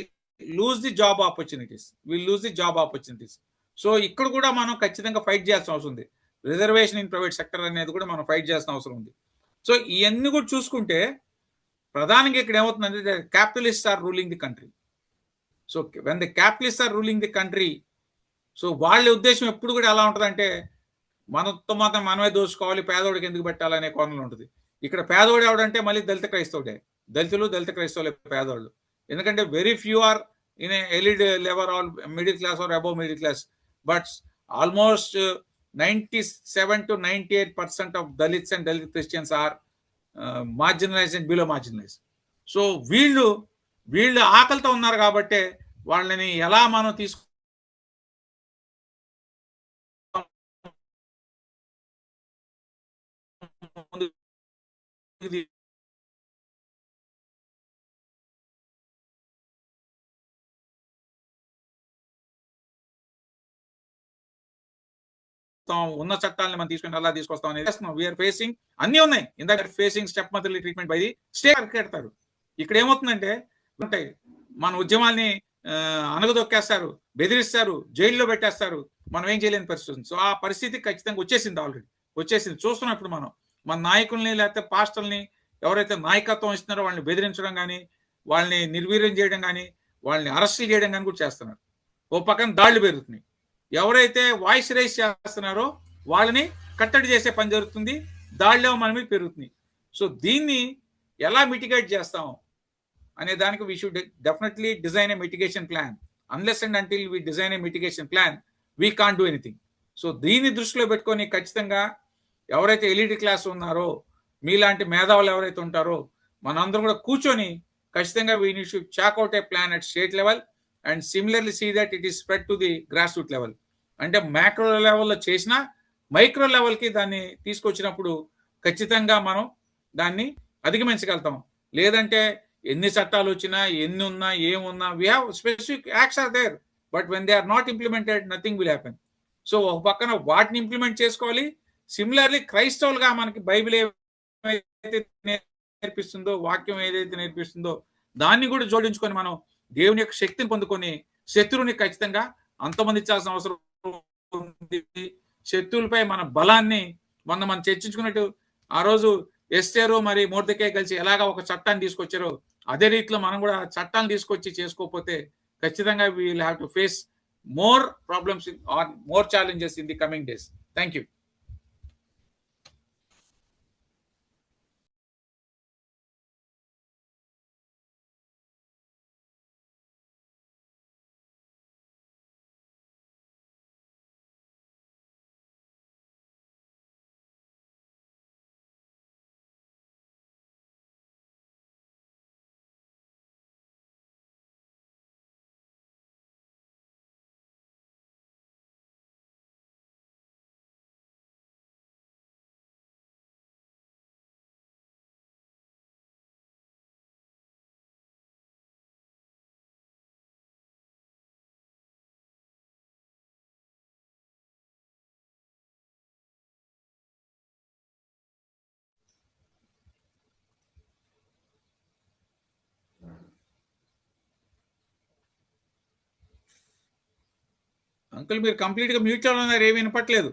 lose the job opportunities. So ఇక్కడ కూడా మనం ఖచ్చితంగా ఫైట్ చేయాల్సిన అవసరం ఉంది. రిజర్వేషన్ ఇన్ ప్రైవేట్ సెక్టర్ అనేది కూడా మనం ఫైట్ చేయాల్సిన అవసరం ఉంది. సో ఇవన్నీ కూడా చూసుకుంటే ప్రధానంగా ఇక్కడ ఏమవుతుందంటే, capitalist are ruling the country. So when the capitalist are ruling the country, so వాళ్ళ ఉద్దేశం ఎప్పుడు కూడా ఎలా ఉంటుందంటే, మనతో మాత్రం మనమే దోచుకోవాలి, పేదోడికి ఎందుకు పెట్టాలనే కోణంలో ఉంటుంది. ఇక్కడ పేదోడు ఎవడంటే మళ్ళీ దళిత క్రైస్తవులే పేదోళ్ళు. ఎందుకంటే very few are in elite level all middle class or above middle class, but almost 97 to 98% of Dalits and Dalit Christians are marginalize and below marginalize. So వీళ్ళు ఆకలితో ఉన్నారు కాబట్టి వాళ్ళని ఎలా మనం తీసుకు ఉన్న చట్టాలను మనం తీసుకుని అలా తీసుకొస్తాం అనేది వీఆర్ ఫేసింగ్. అన్ని ఉన్నాయి, ఇందాక facing step motherly treatment by the state పెడతారు. ఇక్కడ ఏమవుతుందంటే, ఉంటాయి మన ఉద్యమాల్ని అనగదొక్కేస్తారు, బెదిరిస్తారు, జైల్లో పెట్టేస్తారు, మనం ఏం చేయలేని పరిస్థితి. సో ఆ పరిస్థితి ఖచ్చితంగా వచ్చేసింది. చూస్తున్నప్పుడు మనం మన నాయకుల్ని లేకపోతే పాస్టర్ని ఎవరైతే నాయకత్వం ఇస్తున్నారో వాళ్ళని బెదిరించడం కానీ, వాళ్ళని నిర్వీర్యం చేయడం కానీ, వాళ్ళని అరెస్టులు చేయడం కానీ కూడా చేస్తున్నారు. ఓ పక్కన దాడులు పెరుగుతున్నాయి. ఎవరైతే వాయిస్ రైజ్ చేస్తున్నారో వాళ్ళని కట్టడి చేసే పని జరుగుతుంది, దాడులు మన మీద పెరుగుతుంది. సో దీన్ని ఎలా మిటిగేట్ చేస్తాం అనే దానికి we should definitely design a mitigation plan. Unless and until we design a mitigation plan we can't do anything. So దీన్ని దృష్టిలో పెట్టుకొని ఖచ్చితంగా ఎవరైతే ఎలిట్ క్లాస్ ఉన్నారో, మీలాంటి మేధావులు ఎవరైతే ఉంటారో, మనందరం కూడా కూర్చొని ఖచ్చితంగా we need to chalk out a plan at state level and similarly see that it is spread to the grass root level. అంటే మ్యాక్రో లెవెల్లో చేసినా మైక్రో లెవెల్కి దాన్ని తీసుకొచ్చినప్పుడు ఖచ్చితంగా మనం దాన్ని అధిగమించగలుగుతాం. లేదంటే ఎన్ని చట్టాలు వచ్చినా, ఎన్ని ఉన్నా, ఏమున్నా, we have specific acts are there, but when they are not implemented nothing will happen. So ఒక పక్కన వాటిని ఇంప్లిమెంట్ చేసుకోవాలి. సిమిలర్లీ క్రైస్తవులుగా మనకి బైబిల్ ఏదైతే నేర్పిస్తుందో, వాక్యం ఏదైతే నేర్పిస్తుందో దాన్ని కూడా జోడించుకొని మనం దేవుని యొక్క శక్తిని పొందుకొని శత్రువుని ఖచ్చితంగా అంతమందించాల్సిన అవసరం ఉంది. శత్రువులపై మన బలాన్ని మనం చర్చించుకున్నట్టు ఆ రోజు ఎస్తేరు మరి మొర్దెకాయి కలిసి ఎలాగా ఒక చట్టాన్ని తీసుకొచ్చారో అదే రీతిలో మనం కూడా చట్టాన్ని తీసుకొచ్చి చేసుకోకపోతే ఖచ్చితంగా we will have to face more problems or more challenges in the coming days. Thank you. Uncle మీరు కంప్లీట్ గా మ్యూట్ లో ఉన్నారు, ఏమి వినపట్లేదు.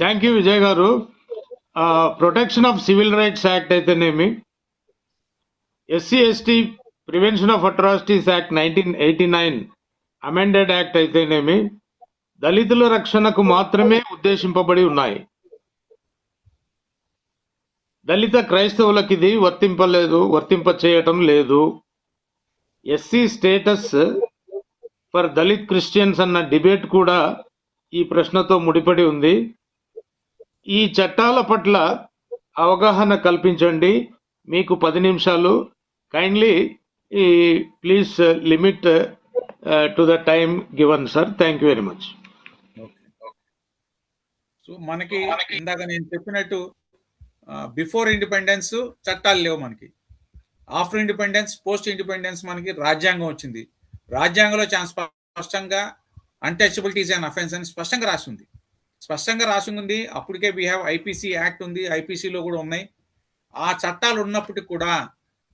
థ్యాంక్ యూ విజయ్ గారు. Protection of civil rights act అయితేనేమి, SC/ST prevention of atrocities act 1989 amended act అయితేనేమి దళితుల రక్షణకు మాత్రమే ఉద్దేశింపబడి ఉన్నాయి. దళిత క్రైస్తవులకు ఇది వర్తింప చేయటం లేదు. SC status for Dalit Christians అన్న డిబేట్ కూడా ఈ ప్రశ్నతో ముడిపడి ఉంది. ఈ చట్టాల పట్ల అవగాహన కల్పించండి. మీకు 10 నిమిషాలు. Kindly please limit to the time given sir. Thank you very much. So మనకి ఇందాక నేను చెప్పినట్టు బిఫోర్ ఇండిపెండెన్స్ చట్టాలు లేవు మనకి. ఆఫ్టర్ ఇండిపెండెన్స్, పోస్ట్ ఇండిపెండెన్స్ మనకి రాజ్యాంగం వచ్చింది. రాజ్యాంగంలో చాలా స్పష్టంగా అన్టచబిలిటీ ఈజ్ అన్ అఫెన్స్ అని స్పష్టంగా రాసి ఉంది. అప్పటికే వీ హ్యావ్ IPC యాక్ట్ ఉంది, IPCలో కూడా ఉన్నాయి. ఆ చట్టాలు ఉన్నప్పటికీ కూడా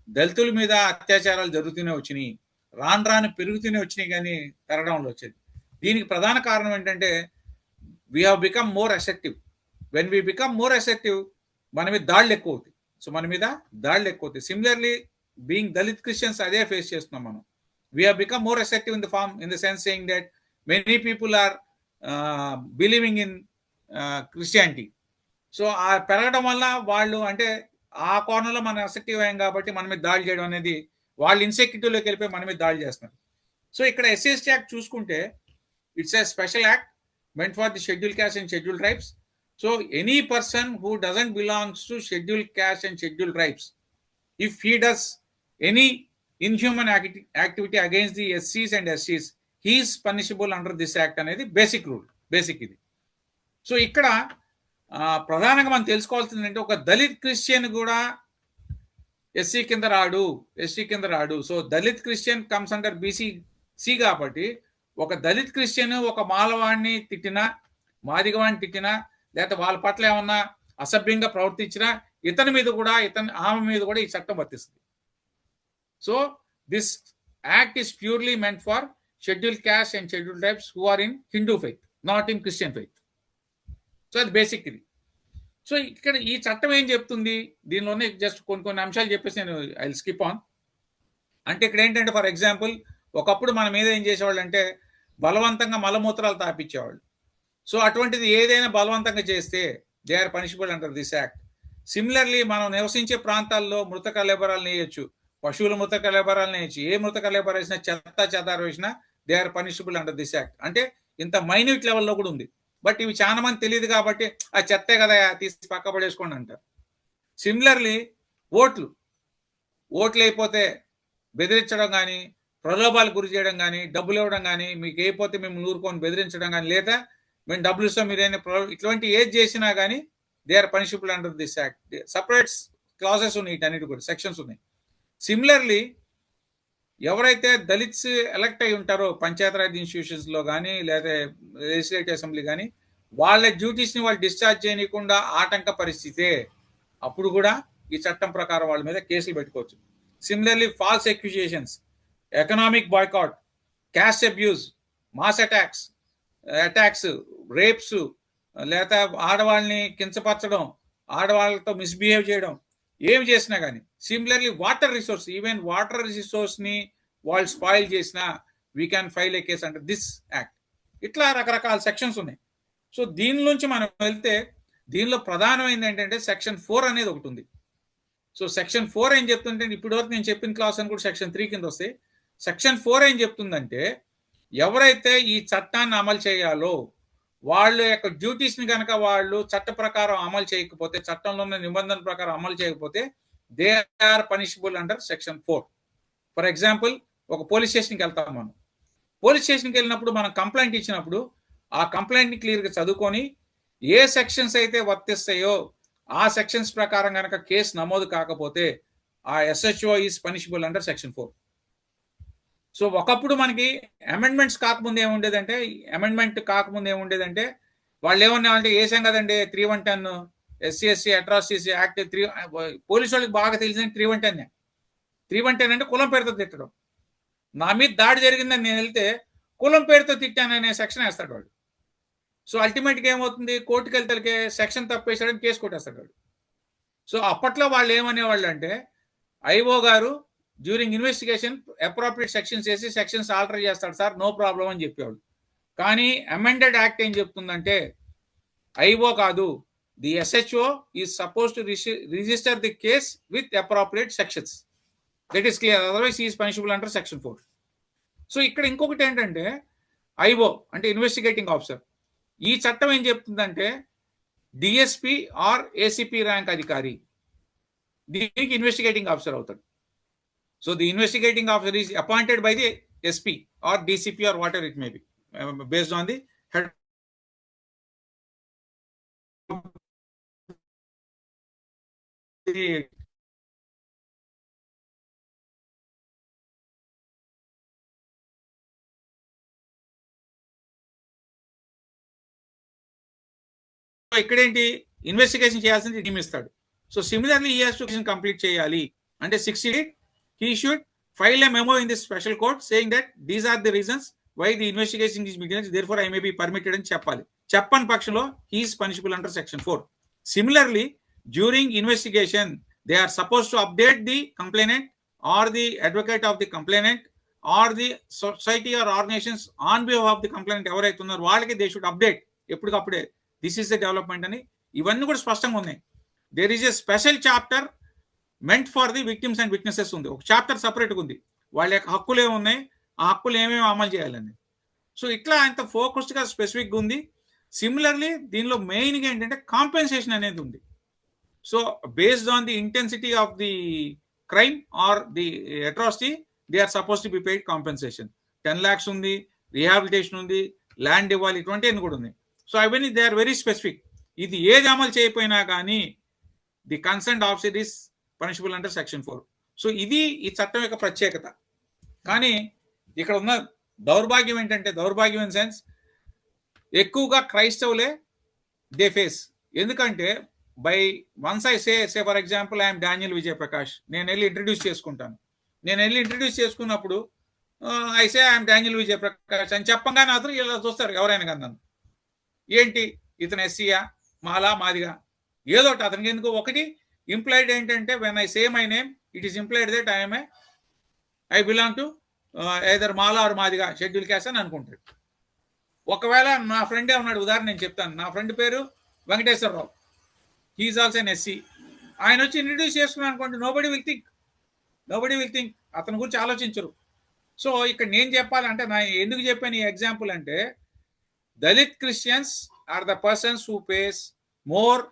దళితుల మీద అత్యాచారాలు జరుగుతూనే వచ్చినాయి, రాను పెరుగుతూనే వచ్చినాయి, కానీ పెరగడంలో వచ్చేది. దీనికి ప్రధాన కారణం ఏంటంటే we have become more acceptive. When we become more acceptive మన మీద దాడులు ఎక్కువ అవుతాయి. సిమిలర్లీ బీయింగ్ దళిత్ క్రిస్టియన్స్ అదే ఫేస్ చేస్తున్నాం మనం. We have become more acceptive in the sense saying that many people are believing in Christianity. So ఆ పెరగడం వల్ల వాళ్ళు అంటే ఆ కోణంలో మనం అసెప్టివ్ అయ్యాం కాబట్టి మన మీద దాడి చేయడం అనేది, వాళ్ళు ఇన్సెక్యూరిటీలోకి వెళ్ళిపోయి మన మీద దాడి చేస్తున్నారు. సో ఇక్కడ SC/ST యాక్ట్ చూసుకుంటే it's a special act meant for the scheduled caste and scheduled tribes. So any person who doesn't belongs to scheduled caste and scheduled tribes, if he does any inhuman activity against the SCs and SCs, he is punishable under this act అనేది basic rule, ఇది. So ఇక్కడ ప్రధానంగా మనం తెలుసుకోవాల్సింది ఏంటంటే ఒక Dalit Christian కూడా SC కింద రాడు. So Dalit Christian comes under BC కాబట్టి ఒక దళిత్ క్రిస్టియన్ ఒక మాలవాడిని తిట్టినా, మాదిగవాడిని తిట్టినా, లేకపోతే వాళ్ళ పట్ల ఏమన్నా అసభ్యంగా ప్రవర్తించినా ఆమె మీద కూడా ఈ చట్టం వర్తిస్తుంది. So this act is purely meant for schedule caste and schedule tribes who are in Hindu faith, not in Christian faith. So అది బేసిక్ ఇది. సో ఇక్కడ ఈ చట్టం ఏం చెప్తుంది, దీనిలోనే జస్ట్ కొన్ని అంశాలు చెప్పేసి నేను ఐ విల్ స్కిప్ ఆన్. అంటే ఇక్కడ ఏంటంటే ఫర్ ఎగ్జాంపుల్ ఒకప్పుడు మన మీద ఏం చేసేవాళ్ళు అంటే బలవంతంగా మలమూత్రాలు తాపించేవాళ్ళు. సో అటువంటిది ఏదైనా బలవంతంగా చేస్తే they are punishable under this act. Similarly మనం నివసించే ప్రాంతాల్లో మృత కళేబరాలు వేయచ్చు, పశువుల మృత కళేబరాలు వేయచ్చు, ఏ మృత కళేబర వేసినా, చెదారం వేసినా they are punishable under this act. అంటే ఇంత మైన్యూట్ లెవెల్లో కూడా ఉంది. బట్ ఇవి చాలా మంది తెలియదు కాబట్టి ఆ చెత్తే కదా తీసి పక్క పడేసుకోండి అంటారు. సిమిలర్లీ ఓట్లు అయిపోతే బెదిరించడం కానీ, ప్రలోభాలు గురి చేయడం కానీ, డబ్బులు ఇవ్వడం కానీ, మీకు అయిపోతే మేము నూరుకొని బెదిరించడం కానీ, లేదా మేము డబ్బులు ఇస్తాం మీరైనా ఇటువంటి ఏది చేసినా కానీ they are punishable under this act. Separate classes ఉన్నాయి, అన్నిటి కూడా సెక్షన్స్ ఉన్నాయి. సిమిలర్లీ ఎవరైతే దళిత్స్ ఎలక్ట్ అయి ఉంటారో పంచాయతీరాజ్ ఇన్స్టిట్యూషన్స్ లో కానీ లేదా లెజిస్లేటివ్ అసెంబ్లీ కానీ వాళ్ళ డ్యూటీస్ ని వాళ్ళు డిశ్చార్జ్ చేయకుండా ఆటంక పరిస్థితే అప్పుడు కూడా ఈ చట్టం ప్రకారం వాళ్ళ మీద కేసులు పెట్టుకోవచ్చు. Similarly false accusations, economic boycott, caste abuse, mass attacks, rapes, లేదా ఆడవాళ్ళని కించపరచడం, ఆడవాళ్ళతో మిస్బిహేవ్ చేయడం, ఏమి చేసినా కానీ, similarly water resource, even water resource ని వాళ్ళు స్పాయిల్ చేసినా we can file a case under this act. ఇట్లా రకరకాల సెక్షన్స్ ఉన్నాయి. సో దీనిలోంచి మనం వెళ్తే దీనిలో ప్రధానమైనది ఏంటంటే సెక్షన్ 4 అనేది ఒకటి ఉంది. సో సెక్షన్ 4 ఏం చెప్తుంటే ఇప్పటి వరకు నేను చెప్పిన క్లాస్ అని కూడా సెక్షన్ 3 కింద వస్తాయి. సెక్షన్ 4 ఏం చెప్తుందంటే ఎవరైతే ఈ చట్టాన్ని అమలు చేయాలో వాళ్ళ యొక్క డ్యూటీస్ ని కనుక వాళ్ళు చట్ట ప్రకారం అమలు చేయకపోతే, చట్టంలో ఉన్న నిబంధనల ప్రకారం అమలు చేయకపోతే they are punishable under section 4. For example, ఒక పోలీస్ స్టేషన్కి వెళ్తాం. మనం పోలీస్ స్టేషన్కి వెళ్ళినప్పుడు మనం కంప్లైంట్ ఇచ్చినప్పుడు ఆ కంప్లైంట్ ని క్లియర్ గా చదువుకొని ఏ సెక్షన్స్ అయితే వర్తిస్తాయో ఆ సెక్షన్స్ ప్రకారం కనుక కేసు నమోదు కాకపోతే ఆ SHO is punishable under section 4. So ఒకప్పుడు మనకి అమెండ్మెంట్ కాకముందు ఏముండేదంటే వాళ్ళు ఏమన్నామంటే వేసాం కదండి 310 SC అట్రాసిటీస్ యాక్ట్. పోలీసు వాళ్ళకి బాగా తెలిసిన 310 అంటే కులం పేరుతో తిట్టడం. నా మీద దాడి జరిగిందని నేను వెళ్తే కులం పేరుతో తిట్టాననే సెక్షన్ వేస్తాడు వాడు. సో అల్టిమేట్గా ఏమవుతుంది, కోర్టుకు వెళ్తే సెక్షన్ తప్పేసాడని కేసు కొట్టేస్తాడు వాడు. సో అప్పట్లో వాళ్ళు ఏమనేవాళ్ళు అంటే ఐఓ గారు డ్యూరింగ్ ఇన్వెస్టిగేషన్ అప్రోప్రియేట్ సెక్షన్స్ వేసి సెక్షన్స్ ఆల్టర్ చేస్తాడు సార్, నో ప్రాబ్లం అని చెప్పేవాడు. కానీ అమెండెడ్ యాక్ట్ ఏం చెప్తుందంటే ఐఓ కాదు, the SHO is suppose to register the case with appropriate sections. That is clear, otherwise is punishable under section 4. So ఇక్కడ ఇంకొకటి ఏంటంటే ఐఓ అంటే ఇన్వెస్టిగేటింగ్ ఆఫీసర్. ఈ చట్టం ఏం చెప్తుందంటే DSP ఆర్ ACP ర్యాంక్ అధికారి దీనికి ఇన్వెస్టిగేటింగ్ ఆఫీసర్ అవుతాడు. So the investigating officer is appointed by the SP or DCP or whatever it may be based on the head. ఇక్కడేంటి ఇన్వెస్టిగేషన్ చేయాల్సింది టీమ్ ఇస్తాడు. సో సిమిలర్లీ ఈ investigation complete చేయాలి అంటే 60 days he should file a memo in this special court saying that these are the reasons why the investigation is begun, therefore I may be permitted అని చెప్పాలి. చెప్పని పక్షంలో he is punishable under section 4. Similarly, during investigation they are supposed to update the complainant or the advocate of the complainant or the society or organizations on behalf of the complainant ఎవరైతే ఉన్నారో వాళ్ళకి they should update ఎప్పటికప్పుడే this is the development అని. ఇవన్నీ కూడా స్పష్టంగా ఉన్నాయి. There is a special chapter meant for the victims and witnesses ఉంది. ఒక చాప్టర్ సపరేట్గా ఉంది, వాళ్ళ యొక్క హక్కులు ఏమున్నాయి, ఆ హక్కులు ఏమేమి అమలు చేయాలని. సో ఇట్లా అంత ఫోకస్డ్గా స్పెసిఫిక్గా ఉంది. సిమిలర్లీ దీనిలో మెయిన్గా ఏంటంటే కాంపెన్సేషన్ అనేది ఉంది. So based on the intensity of the crime or the atrocity they are suppose to be paid compensation. 10 lakhs ఉంది, రిహాబిలిటేషన్ ఉంది, ల్యాండ్ ఇవ్వాలి, ఇటువంటి అన్ని కూడా ఉన్నాయి. సో అవన్నీ దే ఆర్ వెరీ స్పెసిఫిక్. ఇది ఏది అమలు చేయకపోయినా కానీ the concerned officer is punishable under section 4. So ఇది ఈ చట్టం యొక్క ప్రత్యేకత. కానీ ఇక్కడ ఉన్న దౌర్భాగ్యం ఏంటంటే, దౌర్భాగ్యం ఇన్ సెన్స్ ఎక్కువగా క్రైస్తవులే దే ఫేస్. ఎందుకంటే by once I say for example I'm Daniel Vijay Prakash, నేను వెళ్ళి ఇంట్రడ్యూస్ చేసుకుంటాను. నేను వెళ్ళి ఇంట్రడ్యూస్ చేసుకున్నప్పుడు I say I'm Daniel Vijay Prakash అని చెప్పగానే అతను ఇలా చూస్తారు ఎవరైనా కానీ నన్ను, ఏంటి ఇతను ఎస్సీయా మాలా మాదిగా ఏదో అతనికి ఎందుకు. ఒకటి ఇంప్లాయిడ్ ఏంటంటే when I say my name it is implied that I belong to either Mala are Madiga schedule caste అని అనుకుంటాడు. ఒకవేళ నా ఫ్రెండే ఉన్నాడు, ఉదాహరణ నేను చెప్తాను, నా ఫ్రెండ్ పేరు Venkateswara Rao, he is also an SC. ఆయన వచ్చి ఇంట్రడ్యూస్ చేసుకున్నాను అనుకోండి, నోబడి విల్ థింక్ అతని గురించి ఆలోచించరు. సో ఇక్కడ నేను చెప్పాలంటే నా ఎందుకు చెప్పాను ఈ ఎగ్జాంపుల్ అంటే, Dalit Christians are the persons who face more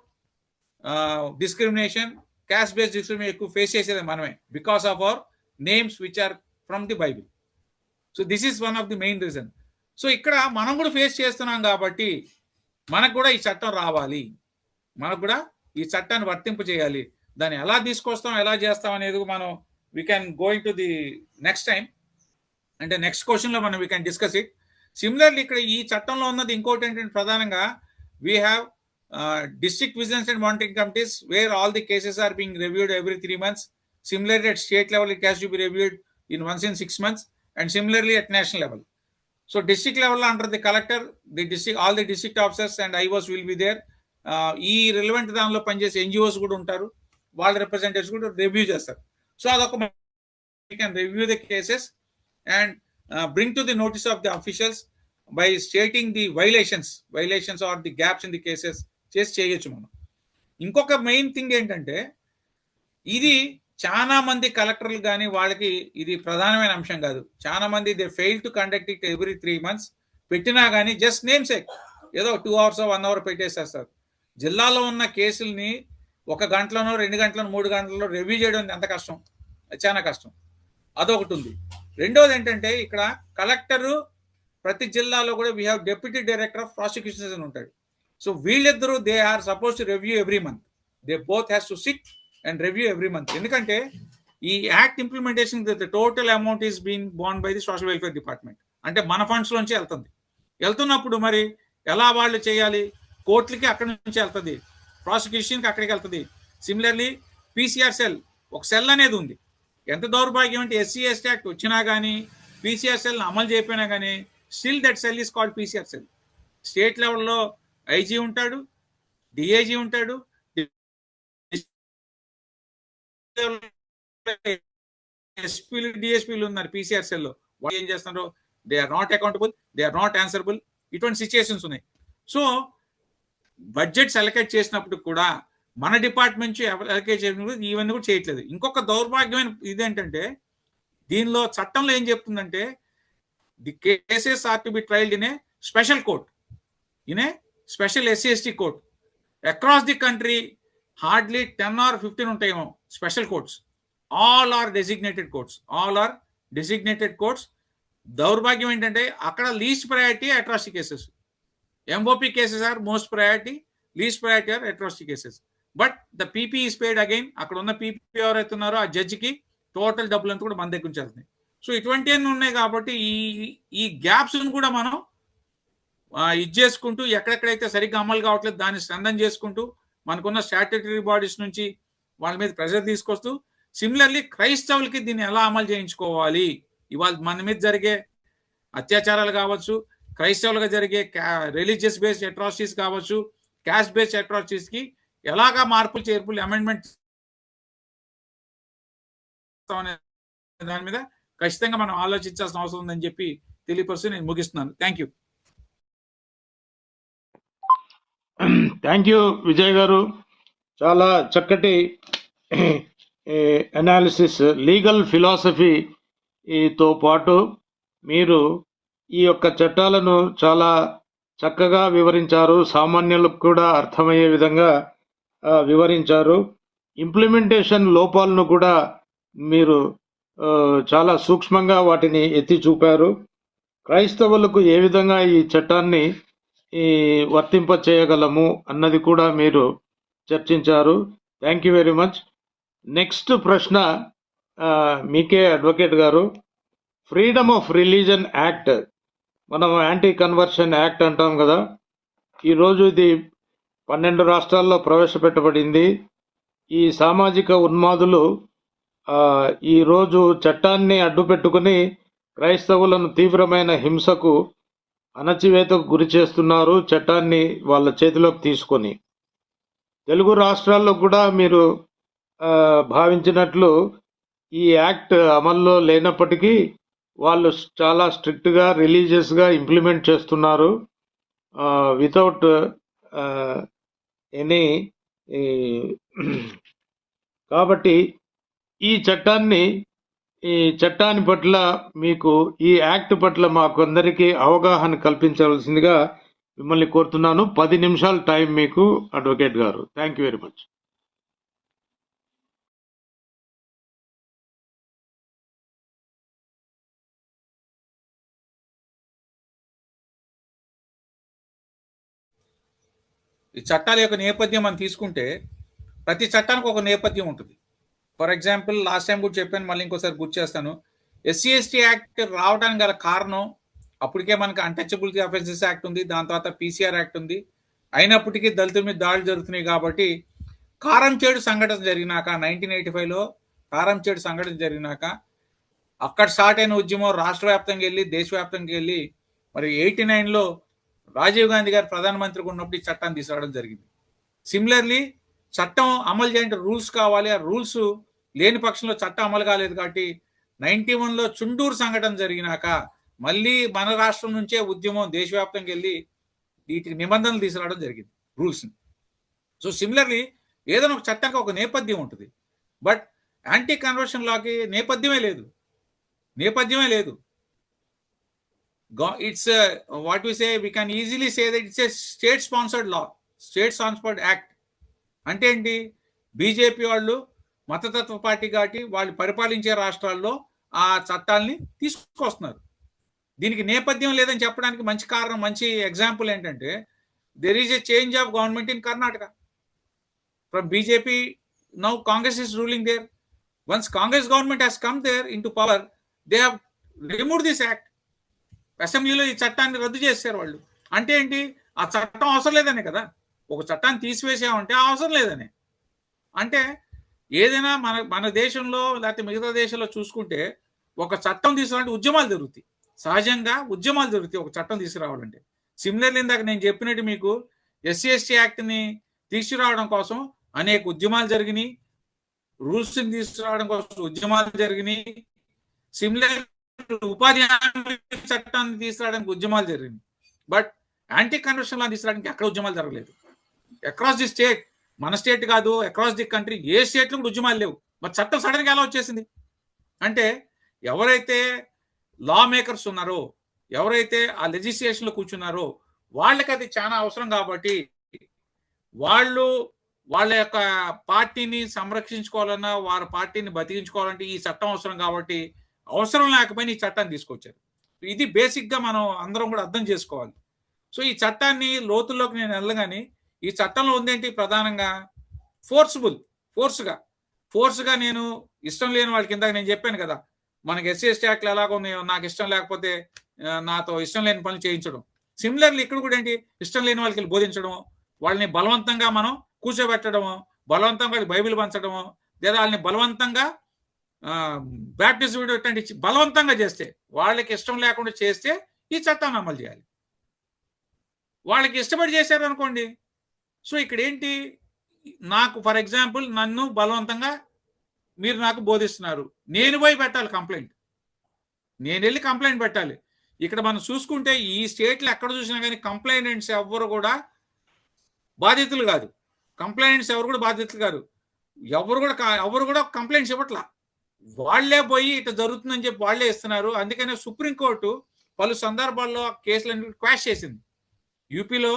discrimination, caste based discrimination ఎక్కువ ఫేస్ చేసేది మనమే because of our names which are from the Bible. So this is one of the main reason. సో ఇక్కడ మనం కూడా ఫేస్ చేస్తున్నాం కాబట్టి మనకు కూడా ఈ చట్టం రావాలి, మనకు కూడా ఈ చట్టాన్ని వర్తింపు చేయాలి. దాన్ని ఎలా తీసుకొస్తాం, ఎలా చేస్తాం అనేది మనం we can going to the next time. అంటే నెక్స్ట్ క్వశ్చన్ లో మనం we can discuss it. Similarly ఇక్కడ ఈ చట్టంలో ఉన్నది ఇంకోటి ఏంటంటే ప్రధానంగా we have district vigilance and monitoring committees where all the cases are being reviewed every 3 months. Similarly, at state level, it has to be reviewed once in 6 months, and similarly at national level. So district level under the collector, all the district officers and IOs will be there. ఈ relevant దానిలో పనిచేసే NGOs కూడా ఉంటారు, వాళ్ళ representatives కూడా review చేస్తారు. So అదొక we can review the cases and bring to the notice of the officials by stating the violations or the gaps in the cases చేసి చేయొచ్చు మనం. ఇంకొక మెయిన్ థింగ్ ఏంటంటే ఇది చాలా మంది కలెక్టర్లు కానీ వాళ్ళకి ఇది ప్రధానమైన అంశం కాదు. చాలా మంది they fail to conduct it every 3 months. పెట్టినా కానీ జస్ట్ నేమ్ సేక్ ఏదో 2 hours 1 hour పెట్టేసేస్తారు. జిల్లాలో ఉన్న కేసుల్ని 1 గంటలోనో 2 గంటలోనో 3 గంటలలో రివ్యూ చేయడం ఎంత కష్టం, చాలా కష్టం. అదొకటి ఉంది. రెండోది ఏంటంటే ఇక్కడ కలెక్టరు ప్రతి జిల్లాలో కూడా we have deputy director of prosecutions అని ఉంటాడు. సో వీళ్ళిద్దరూ they are suppose to review every month. They both has to sit and review every month. ఎందుకంటే ఈ act implementation the total amount is been borne by the social welfare department. అంటే మన funds లోంచి వెళ్తున్నప్పుడు మరి ఎలా వాళ్ళు చేయాలి? కోర్టులకి అక్కడి నుంచి వెళ్తుంది, ప్రాసిక్యూషన్కి అక్కడికి వెళ్తుంది. సిమిలర్లీ పీసీఆర్ సెల్, ఒక సెల్ అనేది ఉంది. ఎంత దౌర్భాగ్యం అంటే SC ST యాక్ట్ వచ్చినా కానీ పీసీఆర్ సెల్ అమలు చేయకపోయినా కానీ still that cell is called PCR cell. State లెవెల్లో ఐజీ ఉంటాడు, డిఐజీ ఉంటాడు, ఎస్పీలు డిఎస్పీలు ఉన్నారు పీసీఆర్ సెల్లో. వాళ్ళు ఏం చేస్తున్నారు? They are not accountable, they are not answerable. ఇటువంటి సిచ్యుయేషన్స్ ఉన్నాయి. సో బడ్జెట్స్ అలొకేట్ చేసినప్పుడు కూడా మన డిపార్ట్మెంట్ అలొకేట్ చేసినప్పుడు ఇవన్నీ కూడా చేయట్లేదు. ఇంకొక దౌర్భాగ్యమైన ఇదేంటంటే దీనిలో చట్టంలో ఏం చెప్తుందంటే the cases are to be trialled in a special court, in a special SC ST court. Across the country hardly 10 or 15 ఉంటాయేమో special courts. All are designated courts. దౌర్భాగ్యం ఏంటంటే అక్కడ least priority atrocity cases. MOP cases are most priority, least priority are atrocity cases. But the PP is paid again. అక్కడ ఉన్న PP ఎవరైతే ఉన్నారో ఆ జడ్జికి total డబ్బులు అంతా కూడా మన దగ్గర నుంచి వెళ్తున్నాయి. సో ఇటువంటివన్నీ ఉన్నాయి కాబట్టి ఈ గ్యాప్స్ కూడా మనం ఇది చేసుకుంటూ ఎక్కడెక్కడైతే సరిగ్గా అమలు కావట్లేదు దాన్ని స్ట్రెంథన్ చేసుకుంటూ మనకున్న స్టాట్యూటరీ బాడీస్ నుంచి వాళ్ళ మీద ప్రెషర్ తీసుకొస్తూ సిమిలర్లీ క్రైస్తవులకి దీన్ని ఎలా అమలు చేయించుకోవాలి, ఇవాళ మన మీద జరిగే అత్యాచారాలు కావచ్చు, క్రైస్తవులుగా జరిగే రిలీజియస్ బేస్డ్ అట్రాసిటీస్ కావచ్చు, క్యాస్ట్ బేస్డ్ అట్రాసిటీస్ కి ఎలాగా మార్పులు చేర్పులు అమెండ్మెంట్ దాని మీద ఖచ్చితంగా మనం ఆలోచించాల్సిన అవసరం ఉందని చెప్పి తెలియపరుస్తూ నేను ముగిస్తున్నాను. Thank you. Thank you Vijay గారు. చాలా చక్కటి అనాలిసిస్, లీగల్ ఫిలాసఫీతో పాటు మీరు ఈ యొక్క చట్టాలను చాలా చక్కగా వివరించారు, సామాన్యులకు కూడా అర్థమయ్యే విధంగా వివరించారు. ఇంప్లిమెంటేషన్ లోపాలను కూడా మీరు చాలా సూక్ష్మంగా వాటిని ఎత్తి చూపారు. క్రైస్తవులకు ఏ విధంగా ఈ చట్టాన్ని వర్తింప చేయగలము అన్నది కూడా మీరు చర్చించారు. Thank you very much. Next ప్రశ్న మీకే అడ్వకేట్ గారు. ఫ్రీడమ్ ఆఫ్ రిలీజన్ యాక్ట్, మనం యాంటీ కన్వర్షన్ యాక్ట్ అంటాం కదా, ఈరోజు ఇది 12 రాష్ట్రాల్లో ప్రవేశపెట్టబడింది. ఈ సామాజిక ఉన్మాదులు ఈరోజు చట్టాన్ని అడ్డుపెట్టుకుని క్రైస్తవులను తీవ్రమైన హింసకు, అణచివేతకు గురి చేస్తున్నారు, చట్టాన్ని వాళ్ళ చేతిలోకి తీసుకొని. తెలుగు రాష్ట్రాల్లో కూడా మీరు భావించినట్లు ఈ యాక్ట్ అమల్లో లేనప్పటికీ వాళ్ళు చాలా స్ట్రిక్ట్గా రిలీజియస్గా ఇంప్లిమెంట్ చేస్తున్నారు వితౌట్ ఎనీ. కాబట్టి ఈ చట్టాన్ని పట్ల మీకు, ఈ యాక్ట్ పట్ల మాకు అందరికీ అవగాహన కల్పించవలసిందిగా మిమ్మల్ని కోరుతున్నాను. 10 నిమిషాల టైం మీకు అడ్వకేట్ గారు. Thank you very much. ఈ చట్టాల యొక్క నేపథ్యం మనం తీసుకుంటే ప్రతి చట్టానికి ఒక నేపథ్యం ఉంటుంది. ఫర్ ఎగ్జాంపుల్ లాస్ట్ టైం కూడా చెప్పాను, మళ్ళీ ఇంకోసారి గుర్తు చేస్తాను. ఎస్సీ ఎస్టీ యాక్ట్ రావడానికి గల కారణం, అప్పటికే మనకు అన్టచబిలిటీ అఫెన్సెస్ యాక్ట్ ఉంది, దాని తర్వాత పీసీఆర్ యాక్ట్ ఉంది. అయినప్పటికీ దళితుల మీద దాడులు జరుగుతున్నాయి కాబట్టి కారంచేడు సంఘటన జరిగినాక 1985లో కారంచేడు సంఘటన జరిగినాక అక్కడ స్టార్ట్ అయిన ఉద్యమం రాష్ట్ర వ్యాప్తంగా వెళ్ళి దేశవ్యాప్తంగా వెళ్ళి మరి 89లో రాజీవ్ గాంధీ గారు ప్రధానమంత్రిగా ఉన్నప్పుడు ఈ చట్టాన్ని తీసుకురావడం జరిగింది. సిమిలర్లీ చట్టం అమలు చేయాలంటే రూల్స్ కావాలి. ఆ రూల్స్ లేని పక్షంలో చట్టం అమలు కాలేదు కాబట్టి 91లో చుండూరు సంఘటన జరిగినాక మళ్ళీ మన రాష్ట్రం నుంచే ఉద్యమం దేశవ్యాప్తంగా వెళ్ళి వీటికి నిబంధనలు తీసుకురావడం జరిగింది, రూల్స్. సో సిమిలర్లీ ఏదైనా ఒక చట్టానికి ఒక నేపథ్యం ఉంటుంది. బట్ యాంటీ కన్వర్షన్ లాకి నేపథ్యమే లేదు. It's what we say, we can easily say that it's a state sponsored law, state sponsored act. అంటే ఏంటి, బీజేపీ వాళ్ళు మతతత్వ పార్టీ కాబట్టి వాళ్ళు పరిపాలించే రాష్ట్రాల్లో ఆ చట్టాలని తీసుకొస్తున్నారు. దీనికి నేపథ్యం లేదని చెప్పడానికి మంచి కారణం, మంచి ఎగ్జాంపుల్ ఏంటంటే there is a change of government in Karnataka from BJP. Now Congress is ruling there. Once Congress government has come there into power, they have removed this act. అసెంబ్లీలో ఈ చట్టాన్ని రద్దు చేశారు వాళ్ళు. అంటే ఏంటి, ఆ చట్టం అవసరం లేదనే కదా. ఒక చట్టాన్ని తీసివేసామంటే అవసరం లేదనే. అంటే ఏదైనా మన దేశంలో లేకపోతే మిగతా దేశంలో చూసుకుంటే ఒక చట్టం తీసుకురావాలంటే ఉద్యమాలు జరుగుతాయి, సహజంగా ఉద్యమాలు జరుగుతాయి ఒక చట్టం తీసుకురావాలంటే. సిమిలర్లీ ఇందాక నేను చెప్పినట్టు మీకు ఎస్సీ ఎస్టీ యాక్ట్ని తీసుకురావడం కోసం అనేక ఉద్యమాలు జరిగినాయి, రూల్స్ని తీసుకురావడం కోసం ఉద్యమాలు జరిగినాయి. సిమిలర్ ఉపాధి హామీ చట్టాన్ని తీసుకురావడానికి ఉద్యమాలు జరిగింది. బట్ యాంటీ కన్వర్షన్ లా తీసుకురావడానికి ఎక్కడ ఉద్యమాలు జరగలేదు. అక్రాస్ ది స్టేట్, మన స్టేట్ కాదు, అక్రాస్ ది కంట్రీ ఏ స్టేట్లో కూడా ఉద్యమాలు లేవు. మరి చట్టం సడన్గా ఎలా వచ్చేసింది అంటే, ఎవరైతే లా మేకర్స్ ఉన్నారో, ఎవరైతే ఆ లెజిస్లేషన్ లో కూర్చున్నారో వాళ్ళకి అది చాలా అవసరం కాబట్టి వాళ్ళు వాళ్ళ యొక్క పార్టీని సంరక్షించుకోవాలన్నా వారి పార్టీని బతికించుకోవాలంటే ఈ చట్టం అవసరం కాబట్టి అవసరం లేకపోయినా ఈ చట్టాన్ని తీసుకొచ్చారు. ఇది బేసిక్ గా మనం అందరం కూడా అర్థం చేసుకోవాలి. సో ఈ చట్టాన్ని లోతుల్లోకి నేను వెళ్ళగానే ఈ చట్టంలో ఉందేంటి, ప్రధానంగా ఫోర్స్గా నేను ఇష్టం లేని వాళ్ళకి, ఇందాక నేను చెప్పాను కదా మనకి ఎస్సీ ఎస్టీ యాక్ట్లు ఎలాగో నాకు ఇష్టం లేకపోతే నాతో ఇష్టం లేని పనులు చేయించడం. సిమిలర్లీ ఇక్కడ కూడా ఏంటి, ఇష్టం లేని వాళ్ళకి బోధించడం, వాళ్ళని బలవంతంగా మనం కూర్చోబెట్టడము, బలవంతంగా బైబిల్ పంచడము, లేదా వాళ్ళని బలవంతంగా బ్యాప్టిజం ఇటువంటి బలవంతంగా చేస్తే, వాళ్ళకి ఇష్టం లేకుండా చేస్తే ఈ చట్టాన్ని అమలు చేయాలి. వాళ్ళకి ఇష్టపడి చేశారు అనుకోండి. సో ఇక్కడ ఏంటి, నాకు ఫర్ ఎగ్జాంపుల్ నన్ను బలవంతంగా మీరు నాకు బోధిస్తున్నారు, నేను పోయి పెట్టాలి కంప్లైంట్, నేను వెళ్ళి కంప్లైంట్ పెట్టాలి. ఇక్కడ మనం చూసుకుంటే ఈ స్టేట్లో ఎక్కడ చూసినా కానీ కంప్లైంట్స్ ఎవరు కూడా బాధితులు కాదు, ఎవరు కూడా కంప్లైంట్స్ ఇవ్వట్లా. వాళ్లే పోయి ఇట్లా జరుగుతుందని చెప్పి వాళ్లే ఇస్తున్నారు. అందుకనే సుప్రీంకోర్టు పలు సందర్భాల్లో కేసులన్నీ క్వాష్ చేసింది. యూపీలో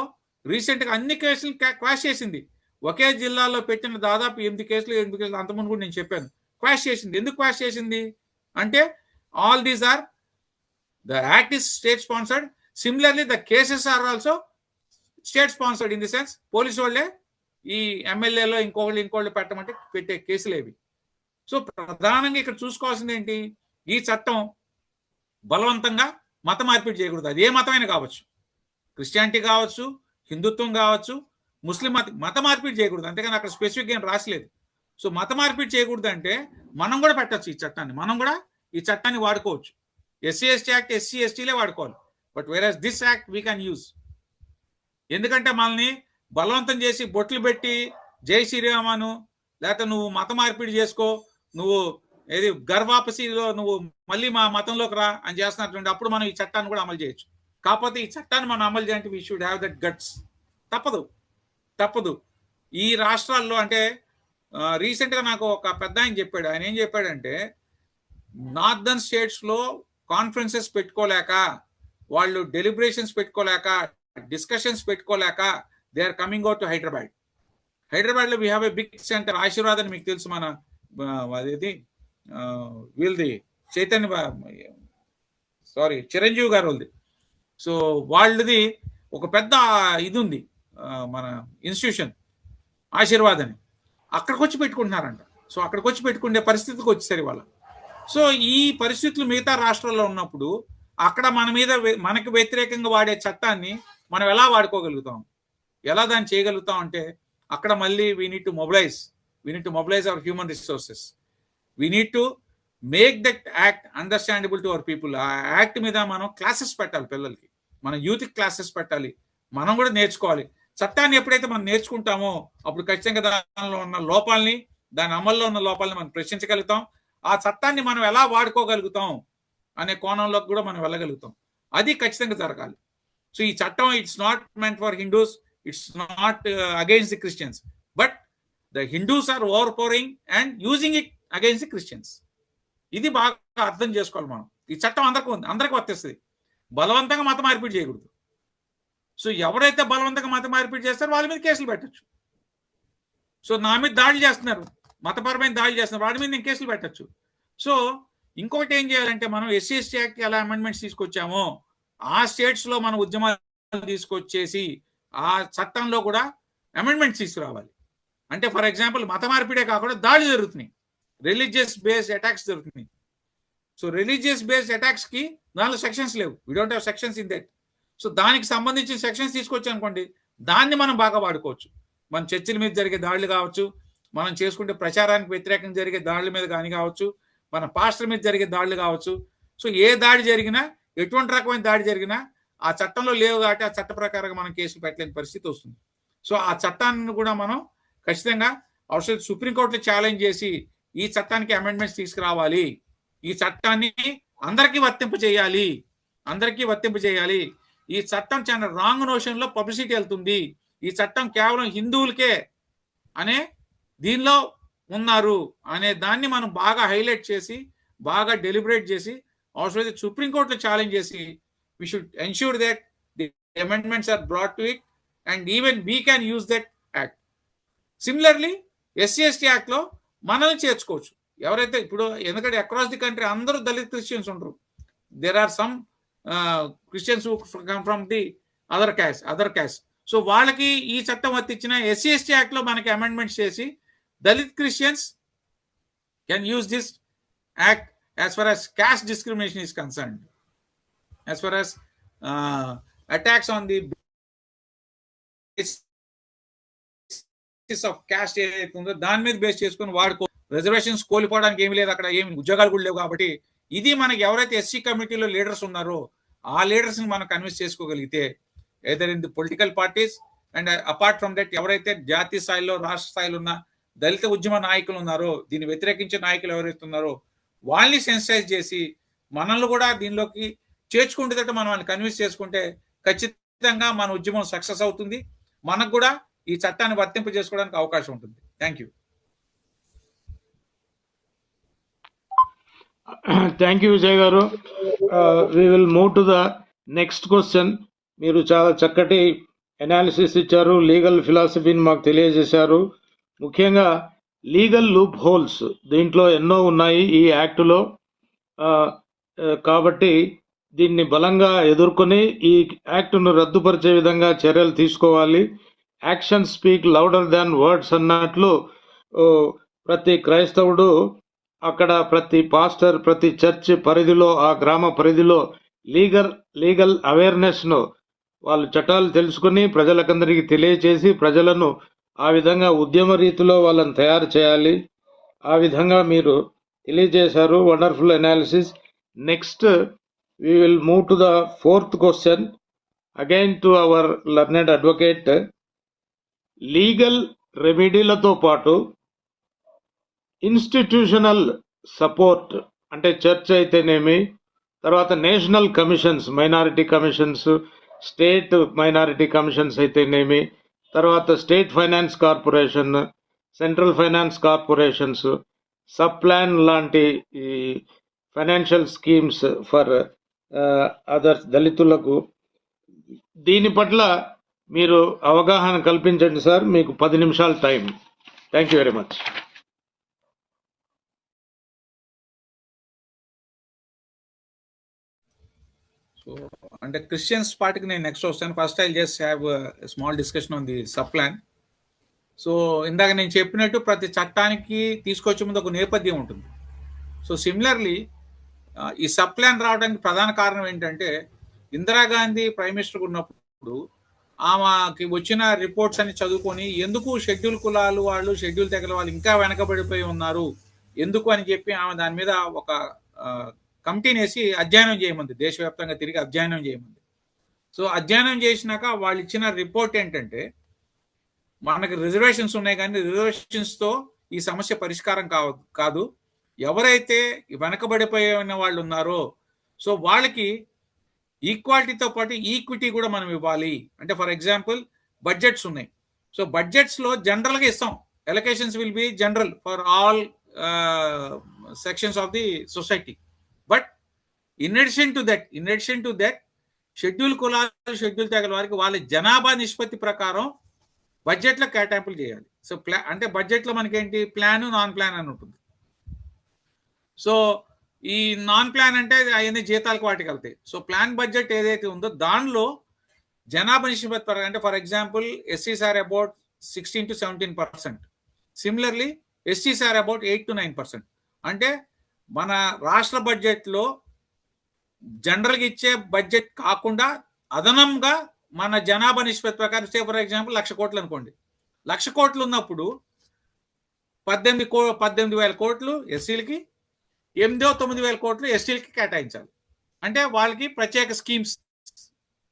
రీసెంట్ గా అన్ని కేసులు క్వాష్ చేసింది. ఒకే జిల్లాలో పెట్టిన దాదాపు 8 కేసులు అంతకుముందు కూడా నేను చెప్పాను, క్వాష్ చేసింది. ఎందుకు క్వాష్ చేసింది అంటే, all these are the act is state sponsored, similarly the cases are also state sponsored in the sense police వాళ్ళే ఈ ఎమ్మెల్యేలో ఇంకోళ్ళు పెట్టమంటే పెట్టే కేసులు ఏవి. సో ప్రధానంగా ఇక్కడ చూసుకోవాల్సింది ఏంటి, ఈ చట్టం బలవంతంగా మత మార్పిడి చేయకూడదు. అది ఏ మతమైనా కావచ్చు, క్రిస్టియానిటీ కావచ్చు, హిందుత్వం కావచ్చు, ముస్లిం మత మార్పిడి చేయకూడదు. అంతేగాని అక్కడ స్పెసిఫిక్ ఏం రాసలేదు. సో మత మార్పిడి చేయకూడదు అంటే మనం కూడా పెట్టచ్చు ఈ చట్టాన్ని, మనం కూడా ఈ చట్టాన్ని వాడుకోవచ్చు. ఎస్సీ ఎస్టీ యాక్ట్ ఎస్సీ ఎస్టీలే వాడుకోవాలి. But whereas this act we can use. ఎందుకంటే మనల్ని బలవంతం చేసి బొట్లు పెట్టి జై శ్రీరామను, లేకపోతే నువ్వు మత మార్పిడి చేసుకో, నువ్వు ఏది గర్వాపసిలో నువ్వు మళ్ళీ మా మతంలోకి రా అని చేస్తున్నటువంటి అప్పుడు మనం ఈ చట్టాన్ని కూడా అమలు చేయొచ్చు. కాకపోతే ఈ చట్టాన్ని మనం అమలు చేయాలంటే we should have that guts. తప్పదు. ఈ రాష్ట్రాల్లో అంటే రీసెంట్గా నాకు ఒక పెద్ద ఆయన చెప్పాడు. ఆయన ఏం చెప్పాడంటే, నార్దర్న్ స్టేట్స్లో కాన్ఫరెన్సెస్ పెట్టుకోలేక, వాళ్ళు డెలిబరేషన్స్ పెట్టుకోలేక, డిస్కషన్స్ పెట్టుకోలేక they are coming out to హైదరాబాద్లో we have a big centre, Ashirvad అని మీకు తెలుసు, మన అదేది వీళ్ళది చిరంజీవి గారు వాళ్ళది. సో వాళ్ళది ఒక పెద్ద ఇది ఉంది, మన ఇన్స్టిట్యూషన్ ఆశీర్వాద్ అని. అక్కడికి వచ్చి పెట్టుకుంటున్నారంట. సో అక్కడికి వచ్చి పెట్టుకునే పరిస్థితికి వచ్చేసరి వాళ్ళ సో ఈ పరిస్థితులు మిగతా రాష్ట్రాల్లో ఉన్నప్పుడు అక్కడ మన మీద మనకు వ్యతిరేకంగా వాడే చట్టాన్ని మనం ఎలా వాడుకోగలుగుతాం, ఎలా దాన్ని చేయగలుగుతాం అంటే అక్కడ మళ్ళీ we need to mobilize our human resources. We need to make that act understandable to our people. ఆ యాక్ట్ మీద మనం క్లాసెస్ పెట్టాలి, పిల్లలకి మన యూత్ క్లాసెస్ పెట్టాలి, మనం కూడా నేర్చుకోవాలి. చట్టాన్ని ఎప్పుడైతే మనం నేర్చుకుంటామో అప్పుడు ఖచ్చితంగా దానిలో ఉన్న లోపాలని, దాని అమల్లో ఉన్న లోపాలని మనం ప్రశ్నించగలుగుతాం. ఆ చట్టాన్ని మనం ఎలా వాడుకోగలుగుతాం అనే కోణంలోకి కూడా మనం వెళ్ళగలుగుతాం. అది ఖచ్చితంగా జరగాలి. సో ఈ చట్టం it's not meant for Hindus, it's not against the Christians, but the Hindus are overpowering and using it against the Christians. ఇది బాగా అర్థం చేసుకోవాలి మనం. ఈ చట్టం అందరికి వర్తిస్తుంది. బలవంతంగా మత మార్పిడి చేయకూడదు. సో ఎవరైతే బలవంతంగా మత మార్పిడి చేస్తారో వాళ్ళ మీద కేసులు పెట్టచ్చు. సో నా మీద దాడులు చేస్తున్నారు, మతపరమైన దాడులు చేస్తున్నారు, వాడి మీద నేను కేసులు పెట్టచ్చు. సో ఇంకొకటి ఏం చేయాలంటే మనం SC/ST యాక్ట్ ఎలా అమెండ్మెంట్స్ తీసుకొచ్చామో ఆ స్టేట్స్ లో మన ఉద్యమాలు తీసుకొచ్చేసి ఆ చట్టంలో కూడా అమెండ్మెంట్స్ తీసుకురావాలి. అంటే ఫర్ ఎగ్జాంపుల్ మత మార్పిడే కాకుండా దాడులు జరుగుతున్నాయి, రిలీజియస్ బేస్డ్ అటాక్స్ జరుగుతున్నాయి. సో రిలీజియస్ బేస్డ్ అటాక్స్ కి దానిలో సెక్షన్స్ లేవు, we don't have sections in that. So దానికి సంబంధించిన సెక్షన్స్ తీసుకొచ్చి అనుకోండి, దాన్ని మనం బాగా వాడుకోవచ్చు. మన చర్చిల మీద జరిగే దాడులు కావచ్చు, మనం చేసుకుంటే ప్రచారానికి వ్యతిరేకంగా జరిగే దాడుల మీద కానీ కావచ్చు, మన పాస్టర్ మీద జరిగే దాడులు కావచ్చు. సో ఏ దాడి జరిగినా, ఎటువంటి రకమైన దాడి జరిగినా ఆ చట్టంలో లేవు కాబట్టి ఆ చట్ట ప్రకారంగా మనం కేసులు పెట్టలేని పరిస్థితి వస్తుంది. సో ఆ చట్టాన్ని కూడా మనం ఖచ్చితంగా అవసరం సుప్రీంకోర్టులో ఛాలెంజ్ చేసి ఈ చట్టానికి అమెండ్మెంట్స్ తీసుకురావాలి, ఈ చట్టాన్ని అందరికీ వర్తింపజేయాలి. ఈ చట్టం చాలా రాంగ్ నోషన్ లో పబ్లిసిటీ వెళ్తుంది. ఈ చట్టం కేవలం హిందువులకే అనే దీనిలో ఉన్నారు అనే దాన్ని మనం బాగా హైలైట్ చేసి, బాగా డెలిబరేట్ చేసి, అవసరమైతే సుప్రీంకోర్టులో ఛాలెంజ్ చేసి we should ensure that the amendments are brought to it and even we can use that act. Similarly, SC/ST act లో మనల్ని చేర్చుకోవచ్చు. ఎవరైతే ఇప్పుడు ఎందుకంటే అక్రాస్ ది కంట్రీ అందరూ దళిత క్రిస్టియన్స్ ఉంటారు. There are some Christians who come from the other caste. So వాళ్ళకి ఈ చట్టం వర్తించిన SC/ST యాక్ట్ లో మనకి అమెండ్మెంట్స్ చేసి Dalit Christians can use this act as for as caste discrimination is concerned. As far as attacks on the basis of caste ఏదైతే ఉందో దాని మీద బేస్ చేసుకుని వాడుకో. రిజర్వేషన్స్ కోల్పోవడానికి ఏమి లేదు, అక్కడ ఏమి ఉద్యోగాలు కూడా లేవు. కాబట్టి ఇది మనకి ఎవరైతే SC కమిటీలో లీడర్స్ ఉన్నారో ఆ లీడర్స్ ని మనం కన్విన్స్ చేసుకోగలిగితే, either in the political parties and apart from that ఎవరైతే జాతీయ స్థాయిలో, రాష్ట్ర స్థాయిలో ఉన్న దళిత ఉద్యమ నాయకులు ఉన్నారో, దీన్ని వ్యతిరేకించే నాయకులు ఎవరైతే ఉన్నారో వాళ్ళని సెన్సిటైజ్ చేసి మనల్ని కూడా దీనిలోకి చేర్చుకుంటే మనం వాళ్ళని కన్విన్స్ చేసుకుంటే ఖచ్చితంగా మన ఉద్యమం సక్సెస్ అవుతుంది. మనకు కూడా ఈ చట్టాన్ని వర్తింప చేసుకోవడానికి అవకాశం ఉంటుంది. Thank you. Thank you Vijay గారు. We will move to the next question. మీరు చాలా చక్కటి అనాలిసిస్ ఇచ్చారు, లీగల్ ఫిలాసఫీని మాకు తెలియజేశారు. ముఖ్యంగా లీగల్ లూప్ హోల్స్ దీంట్లో ఎన్నో ఉన్నాయి ఈ యాక్టులో. కాబట్టి దీన్ని బలంగా ఎదుర్కొని ఈ యాక్టును రద్దుపరిచే విధంగా చర్యలు తీసుకోవాలి. యాక్షన్ స్పీక్ లౌడర్ దాన్ వర్డ్స్ అన్నట్లు ప్రతి క్రైస్తవుడు అక్కడ, ప్రతి పాస్టర్, ప్రతి చర్చ్ పరిధిలో, ఆ గ్రామ పరిధిలో లీగల్ అవేర్నెస్ను వాళ్ళు చట్టాలు తెలుసుకుని ప్రజలకందరికీ తెలియచేసి ప్రజలను ఆ విధంగా ఉద్యమ రీతిలో వాళ్ళని తయారు చేయాలి. ఆ విధంగా మీరు తెలియజేశారు. Wonderful analysis. Next we will move to the fourth question, again to our learned advocate. Legal రెమెడీలతో పాటు ఇన్స్టిట్యూషనల్ సపోర్ట్, అంటే చర్చ్ అయితేనేమి, తర్వాత national commissions, minority commissions, state minority commissions అయితేనేమి, తర్వాత state finance corporation, central finance corporations, sub plan లాంటి financial schemes for others, దళితులకు, దీని పట్ల మీరు అవగాహన కల్పించండి సార్. మీకు 10 నిమిషాలు time. Thank you very much. So అంటే క్రిస్టియన్స్ పార్టీకి నేను నెక్స్ట్ వస్తాను. First I just have small discussion on the sub plan. So ఇందాక నేను చెప్పినట్టు ప్రతి చట్టానికి తీసుకొచ్చే ముందు ఒక నేపథ్యం ఉంటుంది. సో సిమిలర్లీ ఈ సబ్ ప్లాన్ రావడానికి ప్రధాన కారణం ఏంటంటే ఇందిరాగాంధీ ప్రైమ్ మినిస్టర్ ఉన్నప్పుడు ఆమెకి వచ్చిన రిపోర్ట్స్ అన్ని చదువుకొని ఎందుకు షెడ్యూల్ కులాలు వాళ్ళు షెడ్యూల్ తెగల వాళ్ళు ఇంకా వెనకబడిపోయి ఉన్నారు ఎందుకు అని చెప్పి ఆమె దాని మీద ఒక కమిటీని వేసి అధ్యయనం చేయమంది, దేశవ్యాప్తంగా తిరిగి అధ్యయనం చేయమంది. సో అధ్యయనం చేసినాక వాళ్ళు ఇచ్చిన రిపోర్ట్ ఏంటంటే మనకి రిజర్వేషన్స్ ఉన్నాయి కానీ రిజర్వేషన్స్తో ఈ సమస్య పరిష్కారం కాదు. ఎవరైతే వెనకబడిపోయిన వాళ్ళు ఉన్నారో సో వాళ్ళకి ఈక్వాలిటీతో పాటు ఈక్విటీ కూడా మనం ఇవ్వాలి. అంటే ఫర్ ఎగ్జాంపుల్ బడ్జెట్స్ ఉన్నాయి. సో బడ్జెట్స్లో జనరల్గా ఇస్తాం, allocations will be general for all sections of the society. But in addition to that schedule కులాలు షెడ్యూల్ తెగల వారికి వాళ్ళ జనాభా నిష్పత్తి ప్రకారం బడ్జెట్లో కేటాయింపులు చేయాలి. సో అంటే బడ్జెట్లో మనకేంటి ప్లాన్ నాన్ ప్లాన్ అని ఉంటుంది. సో ఈ నాన్ ప్లాన్ అంటే అవన్నీ జీతాలకు వాటికి వెళ్తాయి. సో ప్లాన్ బడ్జెట్ ఏదైతే ఉందో దానిలో జనాభా నిష్పత్తి ప్రకారం అంటే ఫర్ ఎగ్జాంపుల్ ఎస్సీస్ ఆర్ అబౌట్ 16 to 17%. సిమిలర్లీ ఎస్టీస్ ఆర్ అబౌట్ 8 to 9%. అంటే మన రాష్ట్ర బడ్జెట్లో జనరల్గా ఇచ్చే బడ్జెట్ కాకుండా అదనంగా మన జనాభా నిష్పత్తి ప్రకారం సే ఫర్ ఎగ్జాంపుల్ 1,00,000 కోట్లు అనుకోండి. 1,00,000 కోట్లు ఉన్నప్పుడు 18,000 కోట్లు ఎస్సీలకి, 8,000-9,000 కోట్లు ఎస్టీలకి కేటాయించాలి. అంటే వాళ్ళకి ప్రత్యేక స్కీమ్స్,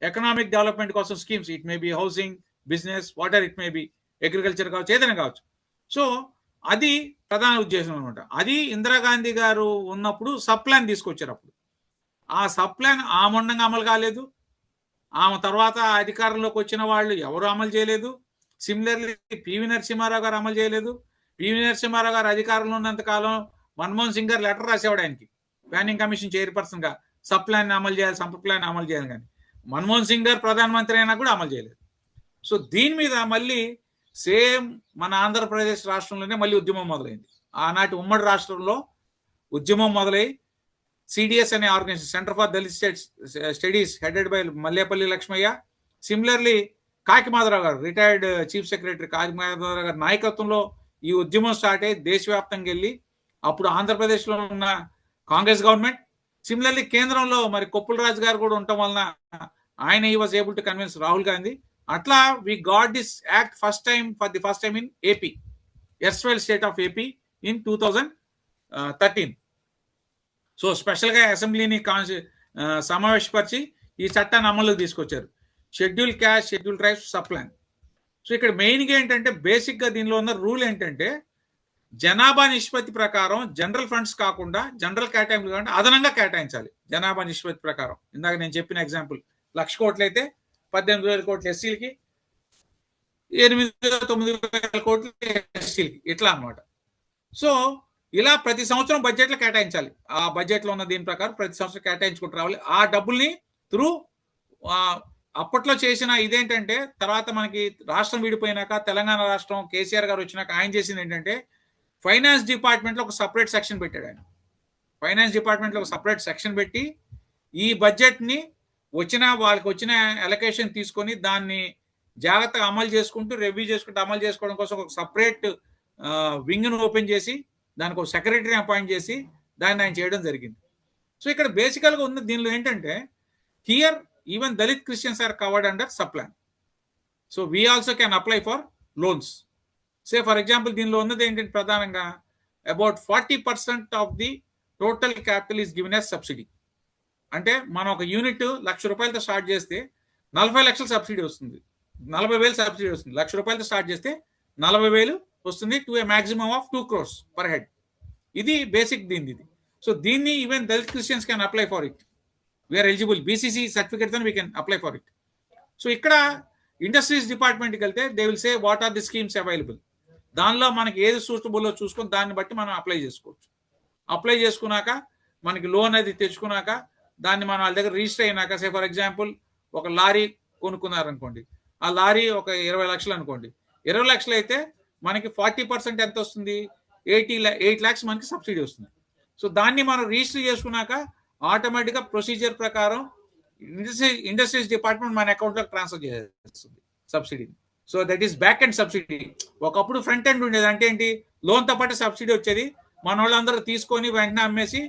ఎకనామిక్ డెవలప్మెంట్ కోసం schemes, it may B housing, business, water, it may B agriculture కావచ్చు, ఏదైనా కావచ్చు. సో అది ప్రధాన ఉద్దేశం అనమాట. అది ఇందిరాగాంధీ గారు ఉన్నప్పుడు సబ్ ప్లాన్ తీసుకొచ్చారు. అప్పుడు ఆ సబ్ ప్లాన్ ఆమండంగా అమలు కాలేదు. ఆమె తర్వాత అధికారంలోకి వచ్చిన వాళ్ళు ఎవరు అమలు చేయలేదు. సిమిలర్లీ పివి నరసింహారావు గారు అమలు చేయలేదు. పివి నరసింహారావు గారు అధికారంలో ఉన్నంత కాలం మన్మోహన్ సింగ్ గారు లెటర్ రాసేవాడు ఆయనకి, ప్లానింగ్ కమిషన్ చైర్పర్సన్ గా సబ్ ప్లాన్ అమలు చేయాలి, సబ్ ప్లాన్ అమలు చేయాలి. కానీ మన్మోహన్ సింగ్ గారు ప్రధానమంత్రి అయినా కూడా అమలు చేయలేదు. సో దీని మీద మళ్ళీ సేమ్ మన ఆంధ్రప్రదేశ్ రాష్ట్రంలోనే మళ్ళీ ఉద్యమం మొదలైంది. ఆనాటి ఉమ్మడి రాష్ట్రంలో ఉద్యమం మొదలై సిడిఎస్ అనే organisation, centre for Dalit studies, headed by Mallepalli Lakshmaiah, similarly Kaki Madharao గారు, రిటైర్డ్ చీఫ్ సెక్రటరీ కాకిమాధరావు గారి నాయకత్వంలో ఈ ఉద్యమం స్టార్ట్ అయ్యి దేశవ్యాప్తంగా వెళ్ళి అప్పుడు ఆంధ్రప్రదేశ్లో ఉన్న కాంగ్రెస్ గవర్నమెంట్, సిమిలర్లీ కేంద్రంలో మరి కొప్పుల రాజు గారు కూడా ఉండటం వలన ఆయన he was able to convince Rahul Gandhi. అట్లా we got this act for the first time in AP, erstwhile state of AP in 2013. So స్పెషల్గా అసెంబ్లీని సమావేశపరిచి ఈ చట్టాన్ని అమలులోకి తీసుకొచ్చారు. Schedule caste, schedule tribes, sub plan. So ఇక్కడ మెయిన్గా ఏంటంటే బేసిక్గా దీనిలో ఉన్న రూల్ ఏంటంటే జనాభా నిష్పత్తి ప్రకారం జనరల్ ఫండ్స్ కాకుండా జనరల్ కేటాయింపులు కాకుండా అదనంగా కేటాయించాలి జనాభా నిష్పత్తి ప్రకారం. ఇందాక నేను చెప్పిన ఎగ్జాంపుల్ 1,00,000 కోట్లు అయితే 18,000 కోట్లు ఎస్సీలకి, 8,000-9,000 కోట్లు ఎస్సీలకి, ఇట్లా అనమాట. సో ఇలా ప్రతి సంవత్సరం బడ్జెట్లో కేటాయించాలి. ఆ బడ్జెట్లో ఉన్న దీని ప్రకారం ప్రతి సంవత్సరం కేటాయించుకుంటూ రావాలి. ఆ డబ్బుల్ని త్రూ అప్పట్లో చేసిన ఇదేంటంటే తర్వాత మనకి రాష్ట్రం విడిపోయినాక తెలంగాణ రాష్ట్రం కేసీఆర్ గారు వచ్చినాక ఆయన చేసింది ఏంటంటే ఫైనాన్స్ డిపార్ట్మెంట్లో ఒక సపరేట్ సెక్షన్ పెట్టాడు ఆయన. ఫైనాన్స్ డిపార్ట్మెంట్లో ఒక సపరేట్ సెక్షన్ పెట్టి ఈ బడ్జెట్ని వాళ్ళకి వచ్చిన అలొకేషన్ తీసుకొని దాన్ని జాగ్రత్తగా అమలు చేసుకుంటూ రివ్యూ చేసుకుంటూ అమలు చేసుకోవడం కోసం ఒక సపరేట్ వింగ్ను ఓపెన్ చేసి దానికి ఒక సెక్రటరీ అపాయింట్ చేసి దాన్ని ఆయన చేయడం జరిగింది. సో ఇక్కడ బేసికల్గా ఉన్న దీనిలో ఏంటంటే here even Dalit Christians are covered under sub plan. So we also can apply for loans. Say for example దీనిలో ఉన్నది ఏంటంటే ప్రధానంగా about 40% of the total capital is given as subsidy. అంటే మనం ఒక యూనిట్ 1,00,000 రూపాయలతో స్టార్ట్ చేస్తే 40 లక్షల సబ్సిడీ వస్తుంది, 40,000 సబ్సిడీ వస్తుంది. 1,00,000 రూపాయలతో స్టార్ట్ చేస్తే 40,000 వస్తుంది to a maximum of 2 crores per head. ఇది బేసిక్ దీనిది. సో దీన్ని even Dalit Christians can apply for it. We are eligible, BCC certificate తో we can apply for it. So ఇక్కడ ఇండస్ట్రీస్ డిపార్ట్మెంట్కి వెళ్తే they will say what are the schemes available. దానిలో మనకి ఏది సూటబుల్లో చూసుకొని దాన్ని బట్టి మనం అప్లై చేసుకోవచ్చు. అప్లై చేసుకున్నాక మనకి లోన్ అది తెచ్చుకున్నాక దాన్ని మనం వాళ్ళ దగ్గర రిజిస్టర్ అయినాక సే ఫర్ ఎగ్జాంపుల్ ఒక లారీ కొనుక్కున్నారనుకోండి, ఆ లారీ ఒక 20 లక్షలు అనుకోండి. 20 లక్షలు అయితే మనకి 40% ఎంత వస్తుంది, 8 lakhs మనకి సబ్సిడీ వస్తుంది. సో దాన్ని మనం రిజిస్టర్ చేసుకున్నాక ఆటోమేటిక్గా ప్రొసీజర్ ప్రకారం ఇండస్ట్రీస్ డిపార్ట్మెంట్ మన అకౌంట్లోకి ట్రాన్స్ఫర్ చేస్తుంది సబ్సిడీని. So that is back and subsidy. ఒకప్పుడు ఫ్రంట్ ఎండ్ ఉండేది, అంటే ఏంటి లోన్తో పాటు సబ్సిడీ వచ్చేది. మన వాళ్ళందరూ తీసుకొని వెంటనే అమ్మేసి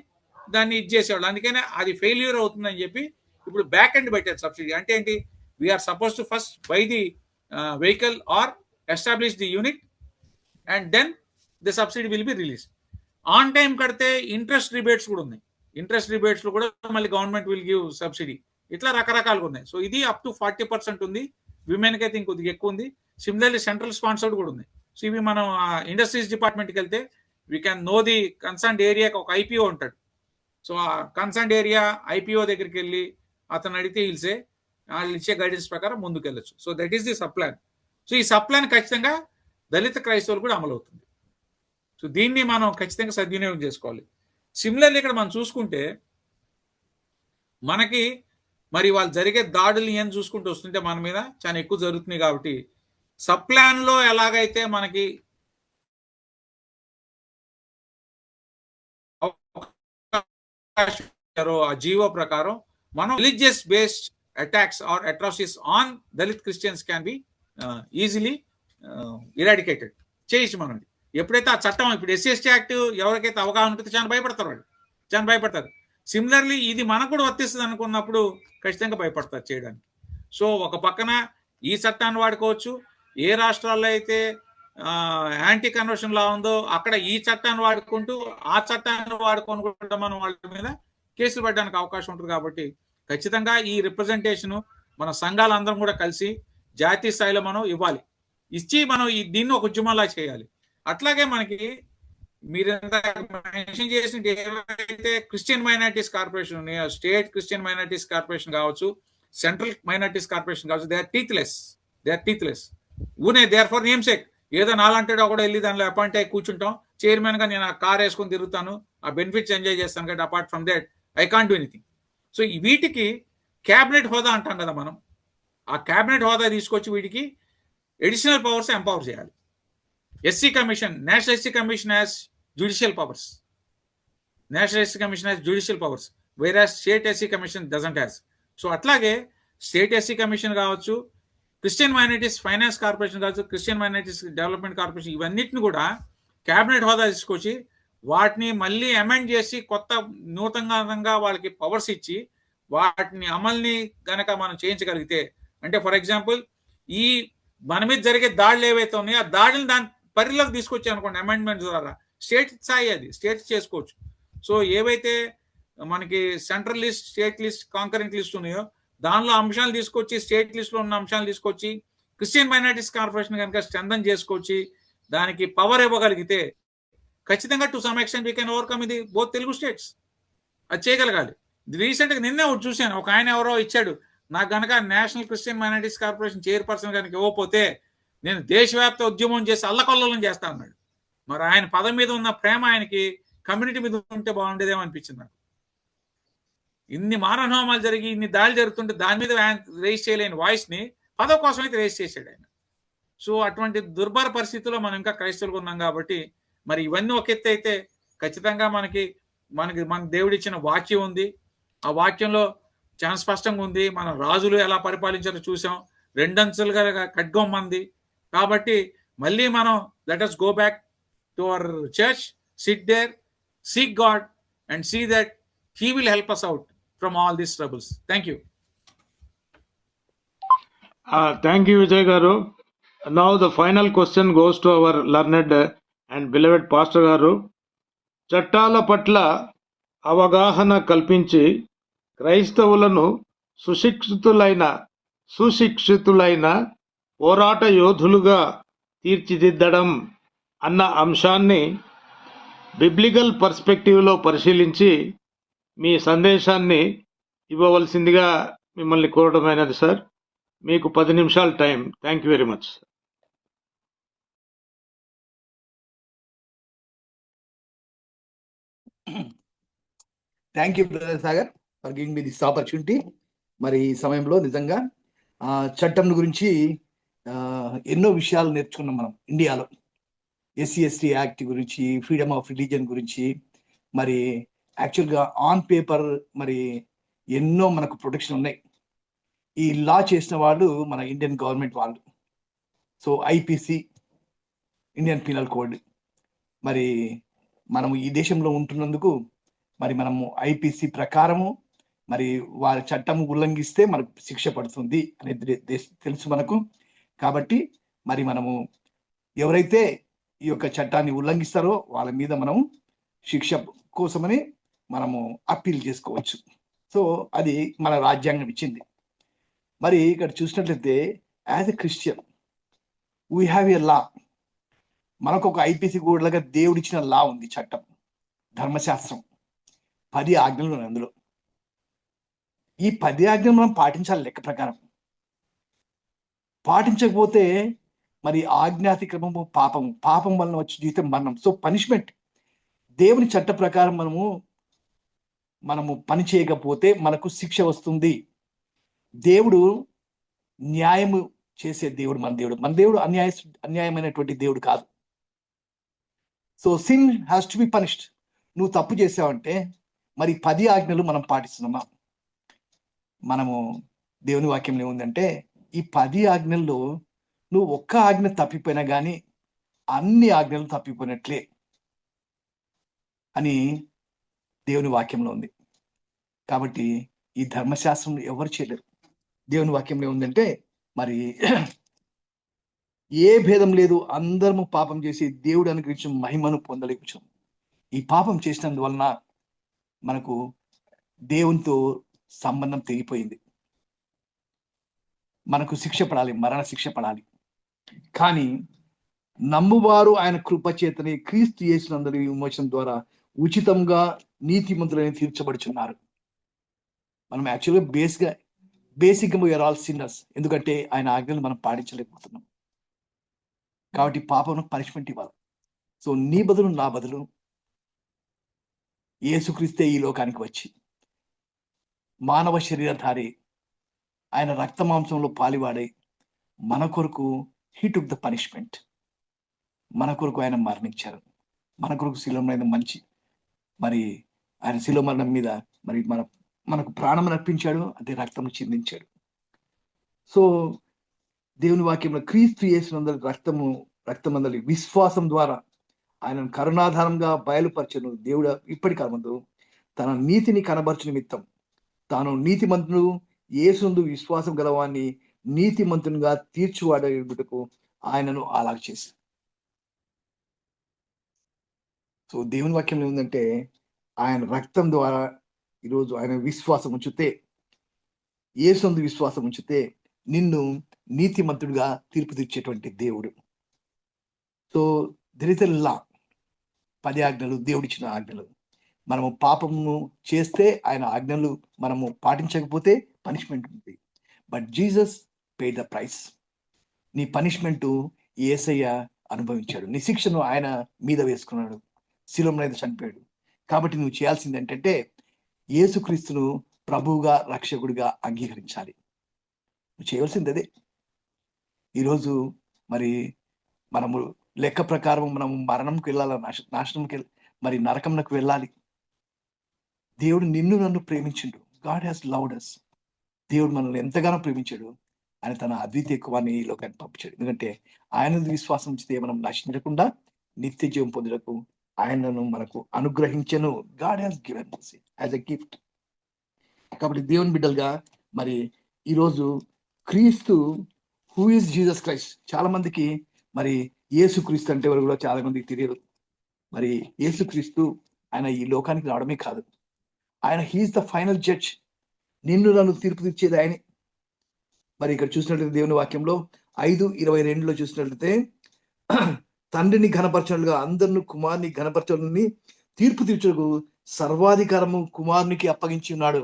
దాన్ని ఇచ్చేసేవాళ్ళు. అందుకనే అది ఫెయిల్యూర్ అవుతుందని చెప్పి ఇప్పుడు బ్యాక్ ఎండ్ పెట్టారు సబ్సిడీ. అంటే ఏంటి, we are suppose to first buy the vehicle or establish the unit and then the subsidy will be release. On time కడితే ఇంట్రెస్ట్ రిబేట్స్ కూడా ఉన్నాయి. ఇంట్రెస్ట్ రిబేట్స్ లో కూడా మళ్ళీ గవర్నమెంట్ విల్ గివ్ సబ్సిడీ. ఇట్లా రకరకాలుగా ఉన్నాయి. సో ఇది అప్ టు 40% ఉంది. విమెన్ కి అయితే ఇంకొద్దిగా ఎక్కువ ఉంది. సిమిలర్లీ సెంట్రల్ స్పాన్సర్డ్ కూడా ఉంది. సో ఇవి మనం ఇండస్ట్రీస్ డిపార్ట్మెంట్కి వెళ్తే we can know the concerned ఏరియాకి ఒక ఐపీఓ ఉంటాడు. సో ఆ కన్సర్న్డ్ ఏరియా ఐపీఓ దగ్గరికి వెళ్ళి అతను అడిగితే ఇల్సే వాళ్ళు ఇచ్చే గైడెన్స్ ప్రకారం ముందుకు వెళ్ళొచ్చు. So that is the sub plan. So ఈ సప్లాన్ ఖచ్చితంగా దళిత క్రైస్తవులు కూడా అమలు అవుతుంది. సో దీన్ని మనం ఖచ్చితంగా సద్వినియోగం చేసుకోవాలి. సిమిలర్లీ ఇక్కడ మనం చూసుకుంటే మనకి మరి వాళ్ళు జరిగే దాడులు ఏం చూసుకుంటూ వస్తుంటే మన మీద చాలా ఎక్కువ జరుగుతున్నాయి. కాబట్టి సప్లాన్ లో ఎలాగైతే మనకి ఆ జీవో ప్రకారం మనం religious based attacks or atrocities on Dalit Christians can be easily eradicated చేయొచ్చు. మనం ఎప్పుడైతే ఆ చట్టం ఇప్పుడు SC/ST యాక్ట్ ఎవరికైతే అవగాహన ఉంటుంది చాలా భయపడతారు, వాళ్ళు చాలా భయపడతారు. సిమిలర్లీ ఇది మనకు కూడా వర్తిస్తుంది అనుకున్నప్పుడు ఖచ్చితంగా భయపడతారు చేయడానికి. సో ఒక పక్కన ఈ చట్టాన్ని వాడుకోవచ్చు. ఏ రాష్ట్రాల్లో అయితే యాంటీ కన్వర్షన్ లా ఉందో అక్కడ ఈ చట్టాన్ని వాడుకుంటూ ఆ చట్టాన్ని వాడుకొని కూడా మనం వాళ్ళ మీద కేసులు పెట్టడానికి అవకాశం ఉంటుంది. కాబట్టి ఖచ్చితంగా ఈ రిప్రజెంటేషన్ మన సంఘాలందరం కూడా కలిసి జాతీయ స్థాయిలో మనం ఇవ్వాలి. ఇచ్చి మనం దీన్ని ఒక ఉద్యమంలా చేయాలి. అట్లాగే మనకి మీరు మెన్షన్ చేసిన ఏవైతే క్రిస్టియన్ మైనారిటీస్ కార్పొరేషన్ ఉన్నాయో, స్టేట్ క్రిస్టియన్ మైనారిటీస్ కార్పొరేషన్ కావచ్చు, సెంట్రల్ మైనారిటీస్ కార్పొరేషన్ కావచ్చు, దే ఆర్ టీత్లెస్. ఊనే they are for namesake. ఏదో నాలంటాడో కూడా వెళ్ళి దానిలో అపాయింట్ అయ్యి కూర్చుంటాం. చైర్మన్ గా నేను ఆ కార్ వేసుకొని తిరుగుతాను, ఆ బెనిఫిట్స్ ఎంజాయ్ చేస్తాను. కాబట్టి apart from that I can't do anything. So వీటికి క్యాబినెట్ హోదా అంటాం కదా మనం, ఆ క్యాబినెట్ హోదా తీసుకొచ్చి వీటికి అడిషనల్ పవర్స్ ఎంపవర్ చేయాలి. SC commission, national SC commission has judicial powers. వేరాస్ state SC commission doesn't has. So అట్లాగే స్టేట్ ఎస్సీ కమిషన్ కావచ్చు, క్రిస్టియన్ మైనారిటీస్ ఫైనాన్స్ కార్పొరేషన్ కావచ్చు, క్రిస్టియన్ మైనారిటీస్ డెవలప్మెంట్ కార్పొరేషన్, ఇవన్నిటిని కూడా క్యాబినెట్ హోదా తీసుకొచ్చి వాటిని మళ్ళీ అమెండ్ చేసి కొత్త నూతనంగా వాళ్ళకి పవర్స్ ఇచ్చి వాటిని అమల్ని గనక మనం చేయించగలిగితే, అంటే ఫర్ ఎగ్జాంపుల్ ఈ మన మీద జరిగే దాడులు ఏవైతే ఉన్నాయో ఆ దాడులు దాని పరిధిలోకి తీసుకొచ్చాయి అనుకోండి అమెండ్మెంట్ ద్వారా, స్టేట్ స్థాయి అది స్టేట్ చేసుకోవచ్చు. సో ఏవైతే మనకి central list, state list, concurrent list ఉన్నాయో దానిలో అంశాలు తీసుకొచ్చి, స్టేట్ లిస్ట్ లో ఉన్న అంశాలు తీసుకొచ్చి క్రిస్టియన్ మైనారిటీస్ కార్పొరేషన్ కనుక స్ట్రెంథన్ చేసుకొచ్చి దానికి పవర్ ఇవ్వగలిగితే ఖచ్చితంగా to some extent we can overcome ఇది బోత్ తెలుగు స్టేట్స్. అది చేయగలగాలి. రీసెంట్గా నిన్నే ఒకటి చూశాను, ఒక ఆయన ఎవరో ఇచ్చాడు, నాకు కనుక national Christian minorities corporation chairperson కనుక ఇవ్వకపోతే నేను దేశవ్యాప్త ఉద్యమం చేసి అల్లకొల్లం చేస్తా అన్నాడు. మరి ఆయన పదం మీద ఉన్న ప్రేమ ఆయనకి కమ్యూనిటీ మీద ఉంటే బాగుండేదేమో అనిపించింది నాకు. ఇన్ని మారణహోమాలు జరిగి ఇన్ని దాడులు జరుగుతుంటే దాని మీద రేస్ చేయలేని వాయిస్ ని పదవి కోసం అయితే రేస్ చేశాడు ఆయన. సో అటువంటి దుర్భర పరిస్థితుల్లో మనం ఇంకా క్రైస్తవులుగా ఉన్నాం. కాబట్టి మరి ఇవన్నీ ఒక ఎత్తు అయితే ఖచ్చితంగా మన దేవుడిచ్చిన వాక్యం ఉంది. ఆ వాక్యంలో చాలా స్పష్టంగా ఉంది. మన రాజులు ఎలా పరిపాలించారో చూసాం, రెండంచులుగా ఖడ్గం మంది. కాబట్టి మళ్ళీ మనం let us go back to our church, sit there, seek God and see that he will help us out from all these troubles. Thank you. Thank you, Vijay Garu. Now the final question goes to our learned and beloved Pastor Garu. చట్టాల పట్ల అవగాహన కల్పించి క్రైస్తవులను సుశిక్షితులైన పోరాట యోధులుగా తీర్చిదిద్దడం అన్న అంశాన్ని biblical పర్స్పెక్టివ్లో పరిశీలించి మీ సందేశాన్ని ఇవ్వవలసిందిగా మిమ్మల్ని కోరడమైనది సార్. మీకు 10 నిమిషాల time. Thank you very much. Thank you brother Sagar for giving me this opportunity. మరి ఈ సమయంలో నిజంగా చట్టం గురించి ఎన్నో విషయాలు నేర్చుకున్నాం మనం ఇండియాలో. SC/ST యాక్ట్ గురించి, ఫ్రీడమ్ ఆఫ్ రిలీజియన్ గురించి, మరి యాక్చువల్గా ఆన్ పేపర్ మరి ఎన్నో మనకు ప్రొటెక్షన్ ఉన్నాయి. ఈ లా చేసిన వాళ్ళు మన ఇండియన్ గవర్నమెంట్ వాళ్ళు. So IPC, Indian penal code, మరి మనము ఈ దేశంలో ఉంటున్నందుకు మరి మనము ఐపీసీ ప్రకారము మరి వారి చట్టం ఉల్లంఘిస్తే మనకు శిక్ష పడుతుంది అనేది తెలుసు మనకు. కాబట్టి మరి మనము ఎవరైతే ఈ యొక్క చట్టాన్ని ఉల్లంఘిస్తారో వాళ్ళ మీద మనము శిక్ష కోసమని మనము అప్పీల్ చేసుకోవచ్చు. సో అది మన రాజ్యాంగం ఇచ్చింది. మరి ఇక్కడ చూసినట్లయితే as a Christian we have a law. మనకు ఒక ఐపీసీ కోడ్లాగా దేవుడిచ్చిన లా ఉంది, చట్టం, ధర్మశాస్త్రం, 10 ఆజ్ఞలు ఉన్నాయి అందులో. ఈ 10 ఆజ్ఞలు మనం పాటించాలి లెక్క ప్రకారం. పాటించకపోతే మరి ఆజ్ఞాతిక్రమము పాపము, పాపం వలన వచ్చి జీవితం మరణం. సో పనిష్మెంట్ దేవుని చట్ట ప్రకారం మనము పని చేయకపోతే మనకు శిక్ష వస్తుంది. దేవుడు న్యాయము చేసే దేవుడు మన దేవుడు అన్యాయమైనటువంటి దేవుడు కాదు. So sin has to be punished. నువ్వు తప్పు చేసావంటే మరి 10 ఆజ్ఞలు మనం పాటిస్తున్నామా? మనము దేవుని వాక్యం ఏముందంటే ఈ 10 ఆజ్ఞల్లో నువ్వు ఒక్క ఆజ్ఞ తప్పిపోయినా కానీ అన్ని ఆజ్ఞలు తప్పిపోయినట్లే అని దేవుని వాక్యంలో ఉంది. కాబట్టి ఈ ధర్మశాస్త్రం ఎవరు చేయలేరు. దేవుని వాక్యంలో ఉందంటే మరి ఏ భేదం లేదు, అందరము పాపం చేసి దేవుడు అనుగ్రహించిన మహిమను పొందలేకున్నాం. ఈ పాపం చేసినందువలన మనకు దేవునితో సంబంధం తెగిపోయింది. మనకు శిక్ష పడాలి, మరణ శిక్ష పడాలి. కానీ నమ్మువారు ఆయన కృప చేతని క్రీస్తు యేసునందరి విమోచన ద్వారా ఉచితంగా నీతిమంతులని తీర్చబడుచున్నారు. మనం యాక్చువల్గా బేసిక్గా వీఆర్ ఆల్ సిన్నర్స్. ఎందుకంటే ఆయన ఆజ్ఞలు మనం పాటించలేకపోతున్నాం. కాబట్టి పాపం పనిష్మెంట్ ఇవ్వాలి. సో నీ బదులు నా బదులు యేసుక్రీస్తే ఈ లోకానికి వచ్చి మానవ శరీరధారి, ఆయన రక్త మాంసంలో పాలివాడై మన కొరకు హీ టుక్ ద పనిష్మెంట్. మన కొరకు ఆయన మరణించారు. మన కొరకు శిలువ మంచి మరి ఆయన శిలువ మరణం మీద మరి మనకు ప్రాణం అర్పించాడు, అదే రక్తం చిందించాడు. సో దేవుని వాక్యంలో క్రీస్తు యేసునందరి రక్తమందలి విశ్వాసం ద్వారా ఆయనను కరుణాధారంగా బయలుపరచను దేవుడు ఇప్పటి కాలమందు తన నీతిని కనబరచు నిమిత్తం తాను నీతిమంతుడు యేసునందు విశ్వాసం గలవాన్ని నీతిమంతునిగా తీర్చువాడకు ఆయనను అలాగ చేసి. సో దేవుని వాక్యం ఏముందంటే ఆయన రక్తం ద్వారా ఈరోజు ఆయన విశ్వాసం ఉంచితే, యేసునందు విశ్వాసం ఉంచితే నిన్ను నీతిమంతుడిగా తీర్పు తీర్చేటువంటి దేవుడు. సో దెర్ ఇస్ ఎ లా. 10 ఆజ్ఞలు దేవుడిచ్చిన ఆజ్ఞలు. మనము పాపము చేస్తే ఆయన ఆజ్ఞలు మనము పాటించకపోతే పనిష్మెంట్ ఉంది. But Jesus paid the price. నీ పనిష్మెంట్ యేసయ్య అనుభవించాడు, నీ శిక్షను ఆయన మీద వేసుకున్నాడు, శిలువ మీద చనిపోయాడు. కాబట్టి నువ్వు చేయాల్సింది ఏంటంటే యేసుక్రీస్తును ప్రభువుగా రక్షకుడిగా అంగీకరించాలి. నువ్వు చేయవలసింది అదే. ఈరోజు మరి మనము లెక్క ప్రకారం మనము మరణంకి వెళ్ళాలి, నాశనంకి మరి నరకంకు వెళ్ళాలి. దేవుడు నిన్ను నన్ను ప్రేమించిండు. God has loved us. దేవుడు మనల్ని ఎంతగానో ప్రేమించాడు. ఆయన తన అద్వితీయ కుమారుని ఈ లోకాన్ని పంపించాడు. ఎందుకంటే ఆయన విశ్వాసం ఉంచితే మనం నశించకుండా నిత్య జీవం పొందుటకు ఆయనను మనకు అనుగ్రహించను. God has given us as a gift. కాబట్టి దేవుని బిడ్డలుగా మరి ఈరోజు క్రీస్తు హూ ఈజ్ జీసస్ క్రైస్ట్. చాలా మందికి మరి యేసుక్రీస్తు అంటే ఎవరు కూడా చాలా మందికి తెలియదు. మరి యేసుక్రీస్తు ఆయన ఈ లోకానికి రావడమే కాదు, ఆయన హీఈస్ ద ఫైనల్ జడ్జ్. నిన్ను నన్ను తీర్పు తీర్చేది ఆయన. మరి ఇక్కడ చూసినట్లయితే దేవుని వాక్యంలో 5:22 చూసినట్లయితే తండ్రిని ఘనపరచలుగా అందరిని కుమారుని ఘనపరచాలని తీర్పు తీర్చుటకు సర్వాధికారము కుమారునికి అప్పగించి ఉన్నాడు.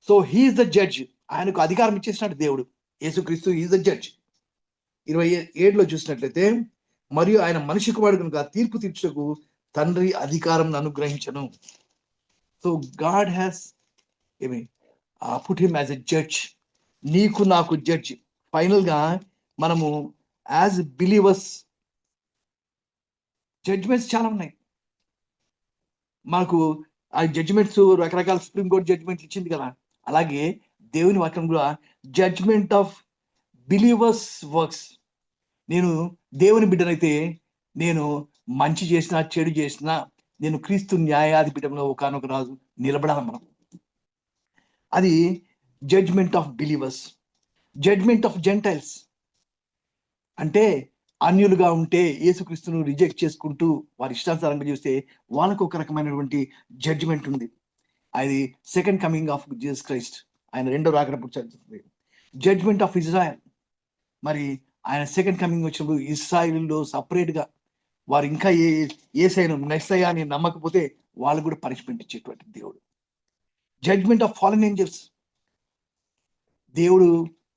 So he is the judge. ఆయనకు అధికారం ఇచ్చేసినాడు దేవుడు. యేసుక్రీస్తు ఈజ్ ద జడ్జ్. 27 చూసినట్లయితే మరియు ఆయన మనిషి కుమారుడు కనుక తీర్పు తీర్చుటకు తండ్రి అధికారం అనుగ్రహించను. So God has put him as a judge. నీకు నాకు జడ్జ్. ఫైనల్ గా మనము యాజ్ బిలీవర్స్ జడ్జ్మెంట్స్ చాలా ఉన్నాయి. మనకు ఆ జడ్జిమెంట్స్ రకరకాల సుప్రీంకోర్టు జడ్జిమెంట్లు ఇచ్చింది కదా, అలాగే దేవుని వాక్యం కూడా జడ్జ్మెంట్ ఆఫ్ బిలీవర్స్ వర్క్స్. నేను దేవుని బిడ్డనైతే నేను మంచి చేసినా చెడు చేసినా నేను క్రీస్తు న్యాయాధిపీఠంలో ఒకానొక రాజు నిలబడాలి మనం. అది judgment of believers, judgment of gentiles. అంటే అన్యులుగా ఉంటే యేసుక్రీస్తును రిజెక్ట్ చేసుకుంటూ వారి ఇష్టానుసారంగా చూస్తే వాళ్ళకు ఒక రకమైనటువంటి జడ్జిమెంట్ ఉంది. అది second coming of Jesus Christ, ఆయన రెండో రాకడప్పుడు చదువుతుంది. జడ్జ్మెంట్ ఆఫ్ ఇజ్రాయెల్, మరి ఆయన సెకండ్ కమింగ్ వచ్చినప్పుడు ఇజ్రాయిల్లో సపరేట్గా వారు ఇంకా ఏసైను మెస్సయ్య అని నమ్మకపోతే వాళ్ళు కూడా పనిష్మెంట్ ఇచ్చేటువంటి దేవుడు. జడ్జ్మెంట్ ఆఫ్ ఫాలెన్ ఏంజల్స్, దేవుడు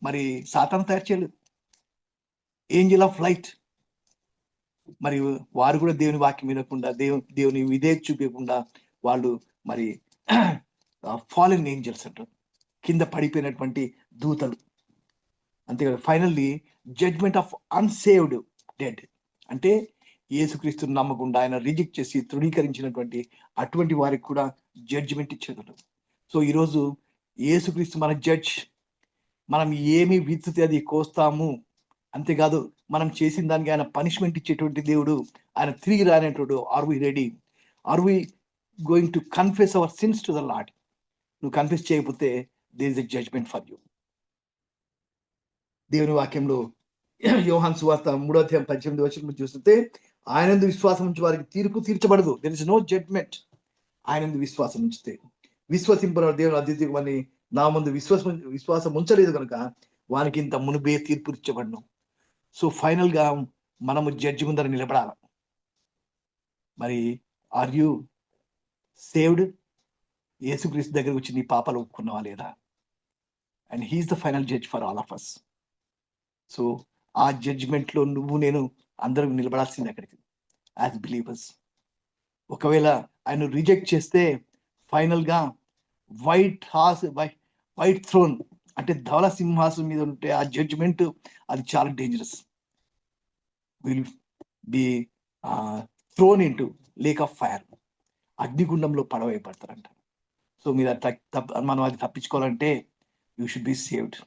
మరి సాతాను తయారు చేయలేదు, ఏంజల్ ఆఫ్ లైట్, మరి వారు కూడా దేవుని వాక్యం వినకుండా దేవుని విధేయత చూపించకుండా వాళ్ళు మరి ఫాలెన్ ఏంజల్స్ అంటారు, కింద పడిపోయినటువంటి దూతలు. అంతేకాదు finally judgment of unsaved dead, అంటే యేసుక్రీస్తుని నమ్మకుండా ఆయన రిజెక్ట్ చేసి తృణీకరించినటువంటి అటువంటి వారికి కూడా జడ్జిమెంట్ ఇచ్చేది. సో ఈరోజు యేసుక్రీస్తు మన జడ్జ్. మనం ఏమి విత్తితే అది కోస్తాము, అంతేకాదు మనం చేసిన దానికి ఆయన పనిష్మెంట్ ఇచ్చేటువంటి దేవుడు, ఆయన తిరిగి రానేటోడు. Are we ready? Are we going to confess our sins to the Lord? నువ్వు కన్ఫెస్ చేయకపోతే there is a judgement for you. దేవుని వాక్యంలో యోహాను సువార్త 3:18 చూస్తే, ఆయనందు విశ్వాసం ఉంచి వారికి తీర్పు తీర్చబడదు. There is no judgement. ఆయనందు విశ్వాసం ఉంచితే, విశ్వసింపని దేవుని అద్వితీయమని నా ముందు విశ్వాసం ఉంచలేదు కనుక వానికి ఇంత మునుబే తీర్పు ఇచ్చబడను. సో ఫైనల్ గా మనము జడ్జి ముందర నిలబడాలి. మరి ఆర్ యు సేవ్డ్? యేసుక్రీస్తు దగ్గరకు వచ్చి నీ పాపాలు ఒప్పుకున్నావా లేదా? And he is the final judge for all of us. So ఆ జడ్జిమెంట్ లో నువ్వు నేను అందరం నిలబడాల్సింది అక్కడికి యాజ్ బిలీవర్స్. ఒకవేళ ఆయన రిజెక్ట్ చేస్తే ఫైనల్ గా వైట్ థ్రోన్, అంటే ధవల సింహాసనం మీద ఉంటే ఆ జడ్జిమెంట్ అది చాలా dangerous. Will be thrown into lake of fire, అగ్నిగుండంలో పడవేయబడతారంట. సో మీరు మనం అది తప్పించుకోవాలంటే you should be saved.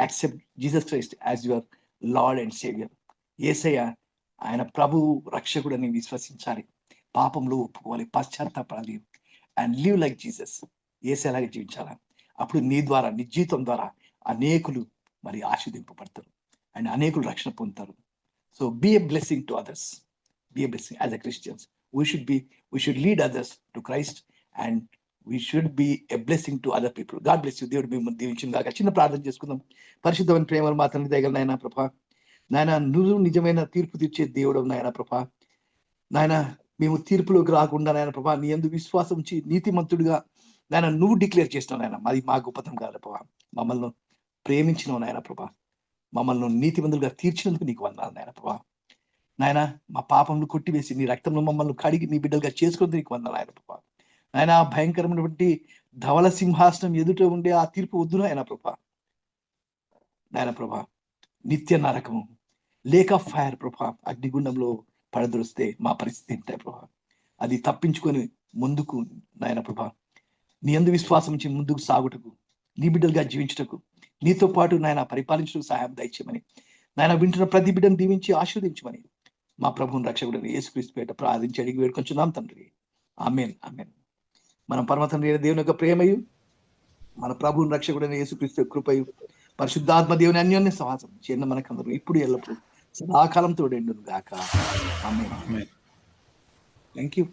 Accept Jesus Christ as your Lord and saviour. Yesayya ఆయన ప్రభువు రక్షకుడని విశ్వసించాలి, పాపంలో ఒప్పుకోవాలి, పశ్చాత్తాపడాలి అండ్ లివ్ లైక్ జీసస్. యేసయ్యలాగా జీవించాలి. అప్పుడు నీ ద్వారా, నీ జీవితం ద్వారా అనేకులు మరి ఆశీర్వదింపబడతారు అండ్ అనేకులు రక్షణ పొందుతారు. So be a blessing to others, be a blessing as a Christians. We should lead others to Christ and we should be a blessing to other people. God bless you. దేవుడు మిమ్మల్ని దీవించును గాక. చిన్న ప్రార్థన చేసుకుందాం. పరిశుద్ధమైన ప్రేమలు మాత్రం దగ్గర నాయన ప్రభా, నాయన నువ్వు నిజమైన తీర్పు తీర్చే దేవుడు నాయన ప్రభా. నాయన మేము తీర్పులోకి రాకుండా నాయన ప్రభా నీ యందు విశ్వాసం ఉంచి నీతిమంతుడిగా నాయన నువ్వు డిక్లేర్ చేసినావు నాయన. అది మా గొప్పతనం కాదు ప్రభా. మమ్మల్ని ప్రేమించినావు నాయన ప్రభా. మమ్మల్ని నీతిమంతులుగా తీర్చినందుకు నీకు వందనాలు నాయన ప్రభా. నాయన మా పాపంను కొట్టివేసి నీ రక్తంలో మమ్మల్ని కడిగి నీ బిడ్డలుగా చేసుకున్నందుకు నీకు వందనాలు నాయన ప్రభా. ఆయన భయంకరమైనటువంటి ధవల సింహాసనం ఎదుట ఉండే ఆ తీర్పు వద్దు నాయన ప్రభా. నాయన ప్రభా నిత్య నరకము, లేక్ ఆఫ్ ఫైర్ ప్రభా, అగ్నిగుండంలో పడదొరిస్తే మా పరిస్థితి ఏంటాయి ప్రభా. అది తప్పించుకొని ముందుకు నాయన ప్రభా నీ యందు విశ్వాసం నుంచి ముందుకు సాగుటకు, నీ బిడ్డలుగా జీవించుటకు, నీతో పాటు నాయన పరిపాలించడానికి సహాయం దయచేయమని నాయన వింటున్న ప్రతి బిడ్డను దీవించి ఆశీర్వదించమని మా ప్రభువుని రక్షకుడైన యేసుక్రీస్తు పేరిట ప్రార్థించి అడిగి వేడుకొంచున్నాం తండ్రి. ఆమేన్, ఆమేన్. మనం పరమ తండ్రి అయిన దేవుని యొక్క ప్రేమయు, మన ప్రభువుని రక్షకుడైన యేసుక్రీస్తు కృపయు, పరిశుద్ధాత్మ దేవుని అన్యోన్య సహవాసం చిన్న మనకందరూ ఇప్పుడు ఎల్లప్పుడు సదాకాలం తోడేండును గాక. ఆమేన్. Thank you.